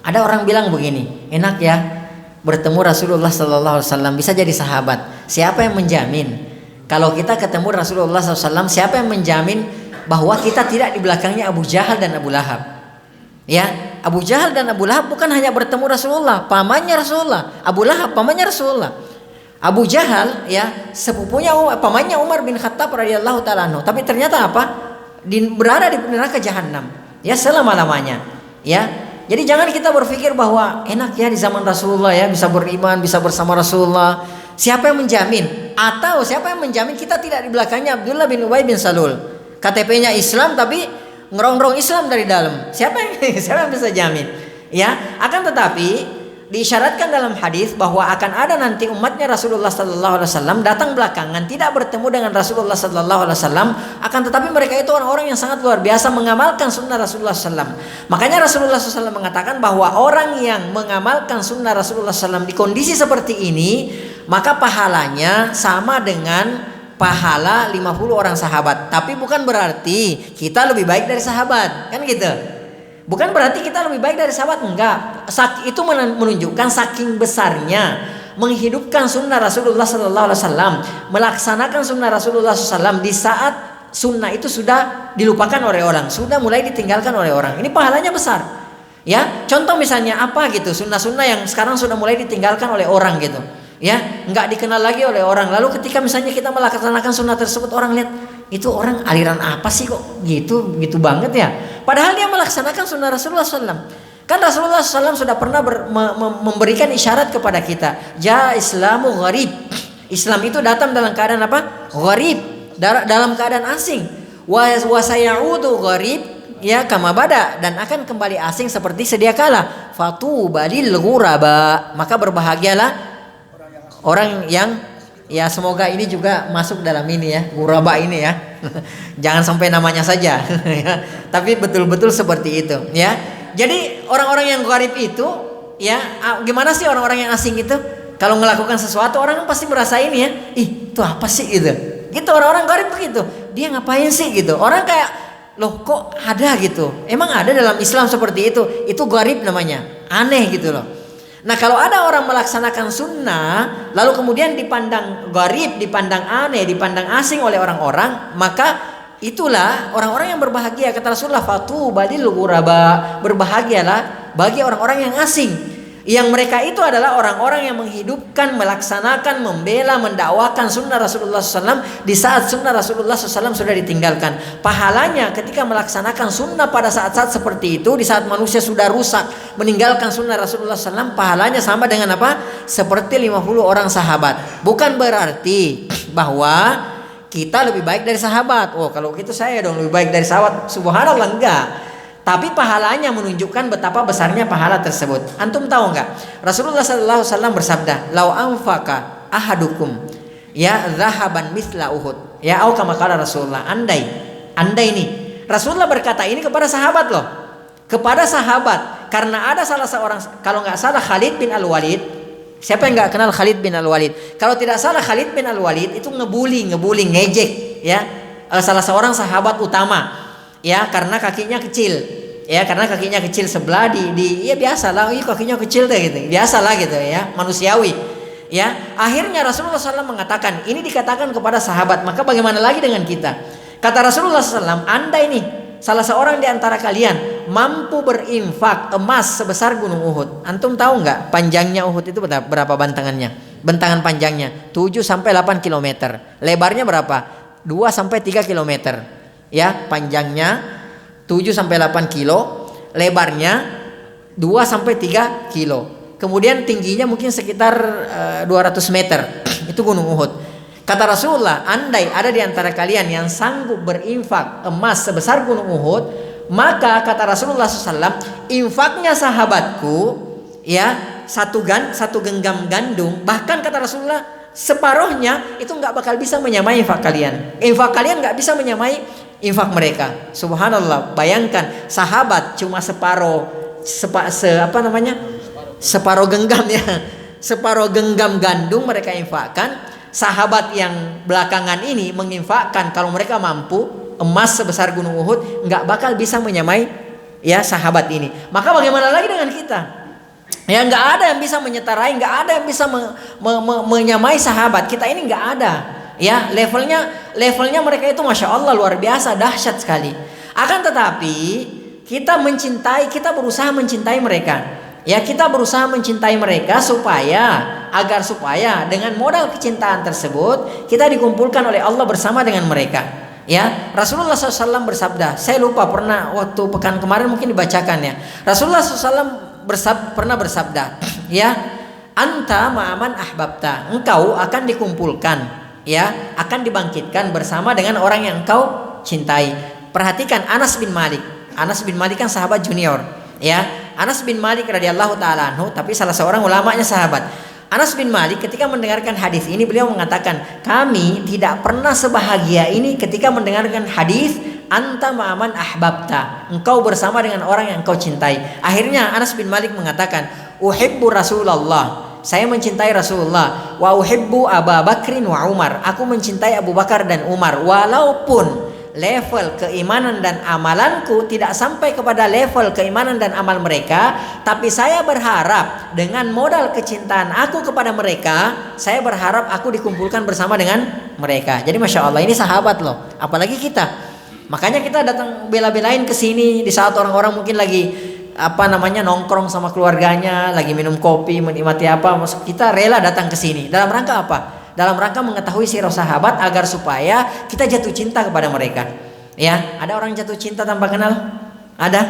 Speaker 1: Ada orang bilang begini, enak ya bertemu Rasulullah sallallahu alaihi wasallam, bisa jadi sahabat. Siapa yang menjamin kalau kita ketemu Rasulullah sallallahu alaihi wasallam, siapa yang menjamin bahwa kita tidak di belakangnya Abu Jahal dan Abu Lahab? Ya, Abu Jahal dan Abu Lahab bukan hanya bertemu Rasulullah, pamannya Rasulullah. Abu Lahab pamannya Rasulullah. Abu Jahal ya sepupunya pamannya Umar bin Khattab radhiyallahu taala anhu. Tapi ternyata apa? Berada di neraka jahanam ya selama-lamanya. Ya. Jadi jangan kita berpikir bahwa enak ya di zaman Rasulullah ya bisa beriman, bisa bersama Rasulullah. Siapa yang menjamin? Atau siapa yang menjamin kita tidak di belakangnya Abdullah bin Ubay bin Salul? KTP-nya Islam tapi ngerongrong Islam dari dalam. Siapa yang bisa jamin? Ya, akan tetapi diisyaratkan dalam hadis bahwa akan ada nanti umatnya Rasulullah sallallahu alaihi wasallam datang belakangan tidak bertemu dengan Rasulullah sallallahu alaihi wasallam, akan tetapi mereka itu orang-orang yang sangat luar biasa mengamalkan sunnah Rasulullah sallallahu alaihi wasallam. Makanya Rasulullah sallallahu alaihi wasallam mengatakan bahwa orang yang mengamalkan sunnah Rasulullah sallallahu alaihi wasallam di kondisi seperti ini, maka pahalanya sama dengan pahala 50 orang sahabat. Tapi bukan berarti kita lebih baik dari sahabat, kan gitu. Bukan berarti kita lebih baik dari sahabat, enggak. Itu menunjukkan saking besarnya menghidupkan sunnah Rasulullah sallallahu alaihi wasallam, melaksanakan sunnah Rasulullah sallallahu alaihi wasallam di saat sunnah itu sudah dilupakan oleh orang, sudah mulai ditinggalkan oleh orang. Ini pahalanya besar. Ya, contoh misalnya apa gitu, sunnah-sunnah yang sekarang sudah mulai ditinggalkan oleh orang gitu. Ya, enggak dikenal lagi oleh orang. Lalu ketika misalnya kita melaksanakan sunnah tersebut, orang lihat itu orang aliran apa sih kok gitu banget ya. Padahal dia melaksanakan sunnah Rasulullah SAW. Kan Rasulullah SAW sudah pernah memberikan isyarat kepada kita. Ja Islamu gharib. Islam itu datang dalam keadaan apa? Gharib. Dalam keadaan asing. Wa sayaudu gharib ya kama bada, dan akan kembali asing seperti sedia kala. Fatuba lil ghuraba. Maka berbahagialah orang yang ya semoga ini juga masuk dalam ini ya, ghuraba ini ya. Jangan sampai namanya saja ya. Tapi betul-betul seperti itu ya. Jadi orang-orang yang gharib itu ya, gimana sih orang-orang yang asing itu? Kalau melakukan sesuatu orang pasti merasa ini ya, ih itu apa sih gitu. Gitu orang-orang gharib begitu. Dia ngapain sih gitu. Orang kayak loh kok ada gitu. Emang ada dalam Islam seperti itu. Itu gharib namanya. Aneh gitu loh. Nah kalau ada orang melaksanakan sunnah lalu kemudian dipandang gharib, dipandang aneh, dipandang asing oleh orang-orang, maka itulah orang-orang yang berbahagia. Kata Rasulullah, fatuba lil ghuraba, berbahagialah bagi orang-orang yang asing. Yang mereka itu adalah orang-orang yang menghidupkan, melaksanakan, membela, mendakwakan sunnah Rasulullah SAW di saat sunnah Rasulullah SAW sudah ditinggalkan. Pahalanya ketika melaksanakan sunnah pada saat-saat seperti itu, di saat manusia sudah rusak meninggalkan sunnah Rasulullah SAW, pahalanya sama dengan apa? Seperti 50 orang sahabat. Bukan berarti bahwa kita lebih baik dari sahabat. Oh kalau gitu saya dong lebih baik dari sahabat. Subhanallah, enggak. Tapi pahalanya menunjukkan betapa besarnya pahala tersebut. Antum tahu enggak? Rasulullah sallallahu alaihi wasallam bersabda, "Lau anfaqa ahadukum ya zahaban mithla Uhud." Ya, au kama qala Rasulullah. Andai nih. Rasulullah berkata ini kepada sahabat loh. Kepada sahabat. Karena ada salah seorang, kalau enggak salah Khalid bin Al-Walid. Siapa yang enggak kenal Khalid bin Al-Walid? Kalau tidak salah Khalid bin Al-Walid itu ngebully, ngejek ya. Salah seorang sahabat utama. Ya, karena kakinya kecil. Ya, karena kakinya kecil sebelah ya biasalah, kakinya kecil deh gitu. Biasalah gitu ya, manusiawi. Ya, akhirnya Rasulullah SAW mengatakan, ini dikatakan kepada sahabat, maka bagaimana lagi dengan kita? Kata Rasulullah SAW, andai nih salah seorang di antara kalian mampu berinfak emas sebesar gunung Uhud. Antum tahu nggak panjangnya Uhud itu berapa bentangannya? Bentangan panjangnya 7 sampai 8 km. Lebarnya berapa? 2 sampai 3 km. Ya, panjangnya 7 sampai 8 kilo, lebarnya 2 sampai 3 kilo. Kemudian tingginya mungkin sekitar 200 meter. Itu gunung Uhud. Kata Rasulullah, andai ada di antara kalian yang sanggup berinfak emas sebesar gunung Uhud, maka kata Rasulullah SAW, infaknya sahabatku ya satu genggam gandum, bahkan kata Rasulullah separuhnya itu nggak bakal bisa menyamai infak kalian. Infak kalian nggak bisa menyamai infak mereka. Subhanallah, bayangkan sahabat cuma separuh genggam ya, separuh genggam gandum mereka infakkan. Sahabat yang belakangan ini menginfakkan kalau mereka mampu emas sebesar gunung Uhud, nggak bakal bisa menyamai ya sahabat ini. Maka bagaimana lagi dengan kita? Ya, nggak ada yang bisa menyetarai, nggak ada yang bisa menyamai sahabat kita ini, nggak ada. Ya, levelnya mereka itu masya Allah luar biasa, dahsyat sekali. Akan tetapi kita berusaha mencintai mereka. Ya, kita berusaha mencintai mereka agar supaya dengan modal kecintaan tersebut kita dikumpulkan oleh Allah bersama dengan mereka. Ya, Rasulullah SAW bersabda, saya lupa pernah waktu pekan kemarin mungkin dibacakan ya. Rasulullah SAW pernah bersabda, ya, anta ma'aman ahbabta, engkau akan dikumpulkan, ya, akan dibangkitkan bersama dengan orang yang engkau cintai. Perhatikan Anas bin Malik. Anas bin Malik kan sahabat junior, ya. Anas bin Malik radhiyallahu taala anhu, tapi salah seorang ulamanya sahabat. Anas bin Malik ketika mendengarkan hadis ini beliau mengatakan, kami tidak pernah sebahagia ini ketika mendengarkan hadis anta ma'aman ahbabta, engkau bersama dengan orang yang engkau cintai. Akhirnya Anas bin Malik mengatakan, uhibbu Rasulullah, saya mencintai Rasulullah, wa uhibbu Abu Bakrin wa Umar, aku mencintai Abu Bakar dan Umar, walaupun level keimanan dan amalanku tidak sampai kepada level keimanan dan amal mereka, tapi saya berharap dengan modal kecintaan aku kepada mereka, saya berharap aku dikumpulkan bersama dengan mereka. Jadi masya Allah, ini sahabat loh, apalagi kita. Makanya kita datang bela-belain ke sini di saat orang-orang mungkin lagi nongkrong sama keluarganya, lagi minum kopi, menikmati kita rela datang ke sini. Dalam rangka apa? Dalam rangka mengetahui sirah sahabat agar supaya kita jatuh cinta kepada mereka. Ya, ada orang jatuh cinta tanpa kenal? Ada?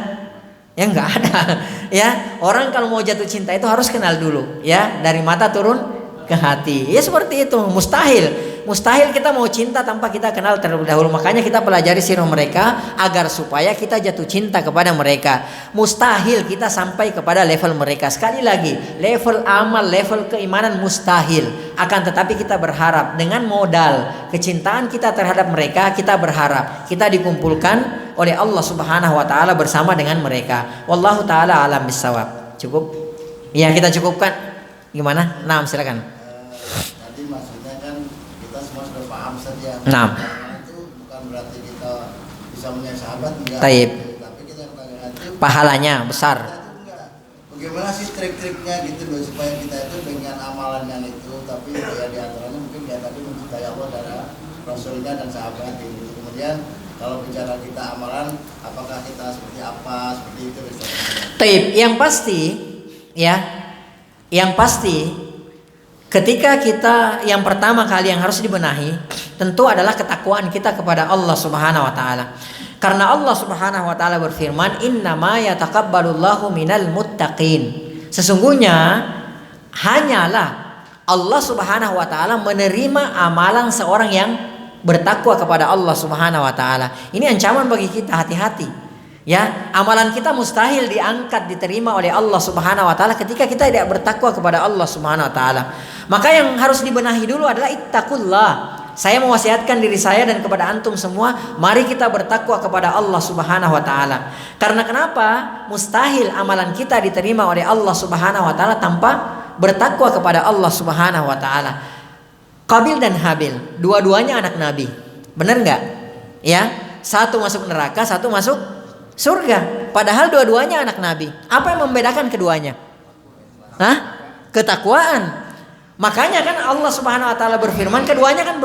Speaker 1: Ya enggak ada. Ya, orang kalau mau jatuh cinta itu harus kenal dulu, ya, dari mata turun ke hati. Ya seperti itu, mustahil kita mau cinta tanpa kita kenal terlebih dahulu. Makanya kita pelajari sirah mereka agar supaya kita jatuh cinta kepada mereka. Mustahil kita sampai kepada level mereka. Sekali lagi, level amal, level keimanan mustahil. Akan tetapi kita berharap dengan modal kecintaan kita terhadap mereka, kita berharap kita dikumpulkan oleh Allah Subhanahu wa taala bersama dengan mereka. Wallahu taala alam bisawab. Cukup? Ya, kita cukupkan. Gimana? Nah, silakan.
Speaker 4: Tadi maksudnya kan kita semua sudah paham saja.
Speaker 1: Nah.
Speaker 4: Itu bukan berarti kita bisa menjadi sahabat, enggak.
Speaker 1: Taib.
Speaker 4: Tapi kita bertanya itu
Speaker 1: Pahalanya besar.
Speaker 4: Bagaimana sih trik-triknya gitu loh supaya kita itu dengan amalan yang itu, tapi ya di antaranya mungkin kayak tadi mencintai Allah dan Rasulnya dan sahabat gitu. Kemudian kalau bicara kita amalan, apakah kita seperti apa, seperti itu.
Speaker 1: Taib. Yang pasti ketika kita yang pertama kali yang harus dibenahi tentu adalah ketakwaan kita kepada Allah Subhanahu wa taala. Karena Allah Subhanahu wa taala berfirman, "Innama yataqabbalullahu minal muttaqin." Sesungguhnya hanyalah Allah Subhanahu wa taala menerima amalan seorang yang bertakwa kepada Allah Subhanahu wa taala. Ini ancaman bagi kita, hati-hati. Ya, amalan kita mustahil diangkat diterima oleh Allah Subhanahu wa taala ketika kita tidak bertakwa kepada Allah Subhanahu wa taala. Maka yang harus dibenahi dulu adalah ittaqullah. Saya mewasiatkan diri saya dan kepada antum semua, mari kita bertakwa kepada Allah Subhanahu wa taala. Karena kenapa? Mustahil amalan kita diterima oleh Allah Subhanahu wa taala tanpa bertakwa kepada Allah Subhanahu wa taala. Qabil dan Habil, dua-duanya anak Nabi. Benar enggak? Ya, satu masuk neraka, satu masuk surga. Padahal dua-duanya anak Nabi. Apa yang membedakan keduanya? Hah? Ketakwaan. Makanya kan Allah Subhanahu wa taala berfirman, keduanya kan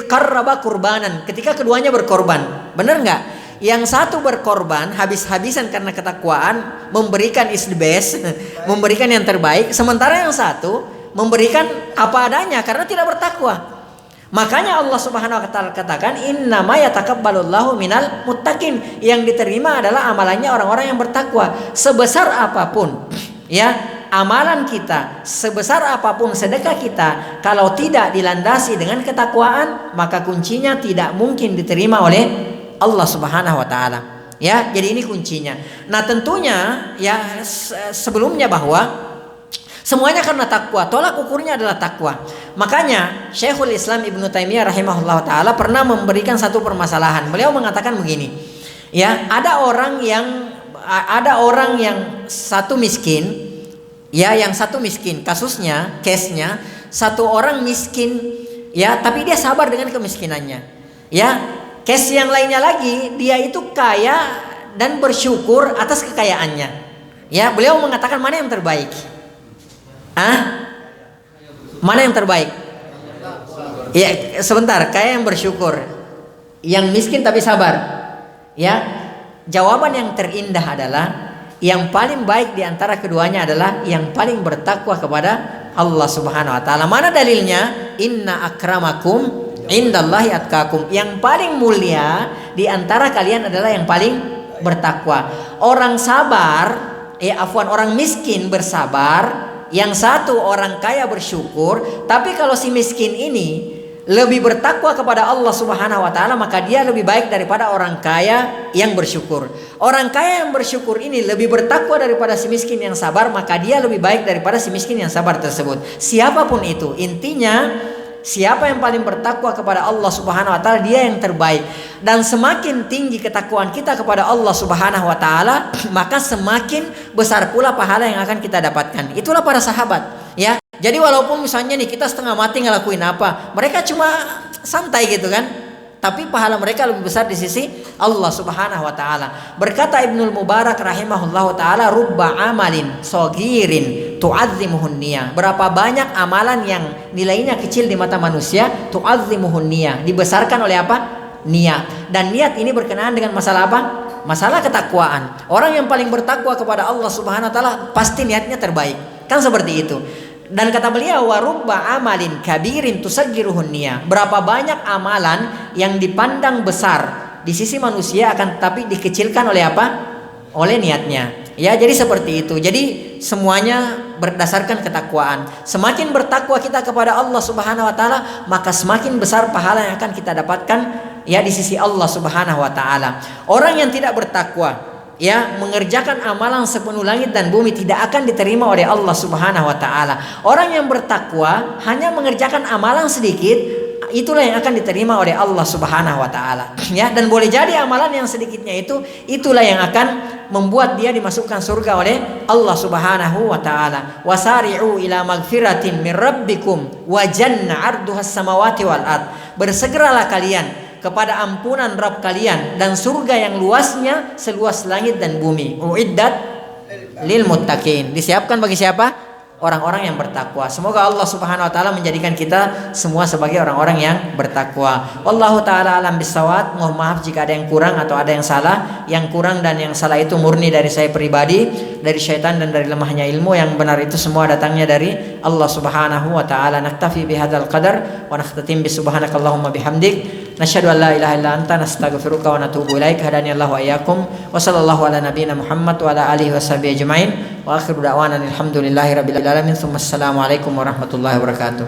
Speaker 1: qarraba qurbanan, ketika keduanya berkorban. Benar enggak? Yang satu berkorban habis-habisan karena ketakwaan, memberikan is the best, memberikan yang terbaik, sementara yang satu memberikan apa adanya karena tidak bertakwa. Makanya Allah Subhanahu wa taala katakan, innama yatakabbalullahu minal muttaqin. Yang diterima adalah amalannya orang-orang yang bertakwa. Sebesar apapun ya amalan kita, sebesar apapun sedekah kita, kalau tidak dilandasi dengan ketakwaan, maka kuncinya tidak mungkin diterima oleh Allah Subhanahu wa taala. Ya, jadi ini kuncinya. Nah, tentunya ya sebelumnya bahwa semuanya karena takwa, tolak ukurnya adalah takwa. Makanya Syekhul Islam Ibnu Taimiyah rahimahullah taala pernah memberikan satu permasalahan. Beliau mengatakan begini, ya, ada orang yang satu miskin, ya, yang satu miskin. Case-nya satu orang miskin, ya, tapi dia sabar dengan kemiskinannya. Ya, case yang lainnya lagi, dia itu kaya dan bersyukur atas kekayaannya. Ya, beliau mengatakan mana yang terbaik? Mana yang terbaik? Ya, sebentar, kaya yang bersyukur, yang miskin tapi sabar. Ya, jawaban yang terindah adalah yang paling baik di antara keduanya adalah yang paling bertakwa kepada Allah Subhanahu wa taala. Mana dalilnya? Inna akramakum indallahi atqakum. Yang paling mulia di antara kalian adalah yang paling bertakwa. Orang orang miskin bersabar, yang satu orang kaya bersyukur. Tapi kalau si miskin ini lebih bertakwa kepada Allah Subhanahu wa taala, maka dia lebih baik daripada orang kaya yang bersyukur. Orang kaya yang bersyukur ini lebih bertakwa daripada si miskin yang sabar, maka dia lebih baik daripada si miskin yang sabar tersebut. Siapapun itu, intinya siapa yang paling bertakwa kepada Allah Subhanahu wa taala, dia yang terbaik. Dan semakin tinggi ketakwaan kita kepada Allah Subhanahu wa taala, maka semakin besar pula pahala yang akan kita dapatkan. Itulah para sahabat, ya. Jadi walaupun misalnya nih kita setengah mati ngelakuin apa, mereka cuma santai gitu kan, tapi pahala mereka lebih besar di sisi Allah Subhanahu wa taala. Berkata Ibnul Mubarak rahimahullahu taala, rubba amalin saghirin tu'azzimuhun niyah. Berapa banyak amalan yang nilainya kecil di mata manusia, tu'azzimuhun niyah, dibesarkan oleh apa? Niat. Dan niat ini berkenaan dengan masalah apa? Masalah ketakwaan. Orang yang paling bertakwa kepada Allah Subhanahu wa taala pasti niatnya terbaik. Kan seperti itu. Dan kata beliau, warubba amalin kabirin tusaggiruhun niyah. Berapa banyak amalan yang dipandang besar di sisi manusia akan tetapi dikecilkan oleh apa? Oleh niatnya. Ya, jadi seperti itu. Jadi semuanya berdasarkan ketakwaan. Semakin bertakwa kita kepada Allah Subhanahu wa taala, maka semakin besar pahala yang akan kita dapatkan ya di sisi Allah Subhanahu wa taala. Orang yang tidak bertakwa, ya, mengerjakan amalan sepenuh langit dan bumi, tidak akan diterima oleh Allah Subhanahu wa taala. Orang yang bertakwa hanya mengerjakan amalan sedikit, itulah yang akan diterima oleh Allah Subhanahu wa taala. Ya, dan boleh jadi amalan yang sedikitnya itulah yang akan membuat dia dimasukkan surga oleh Allah Subhanahu wa taala. Wasari'u ila magfiratin min rabbikum wa janna 'arduhas samawati wal ard. Bersegeralah kalian kepada ampunan Rabb kalian dan surga yang luasnya seluas langit dan bumi. Uiddat lil muttaqin. Disiapkan bagi siapa? Orang-orang yang bertakwa. Semoga Allah Subhanahu wa taala menjadikan kita semua sebagai orang-orang yang bertakwa. Wallahu taala alam bisawab. Mohon maaf jika ada yang kurang atau ada yang salah. Yang kurang dan yang salah itu murni dari saya pribadi, dari syaitan dan dari lemahnya ilmu. Yang benar itu semua datangnya dari Allah Subhanahu wa taala. Naktafi bihadzal qadar wa nakhtatim bi subhanakallahumma bihamdik. Nasyhadu an la ilaha illa anta nastaghfiruka wa natubu ilaik. Hadaniyallahu wa iyyakum. Wa sallallahu ala nabiyyina Muhammad wa ala alihi washabihi ajmain. Wa akhiru da'wana alhamdulillahi rabbil alamin. Assalamualaikum warahmatullahi wabarakatuh.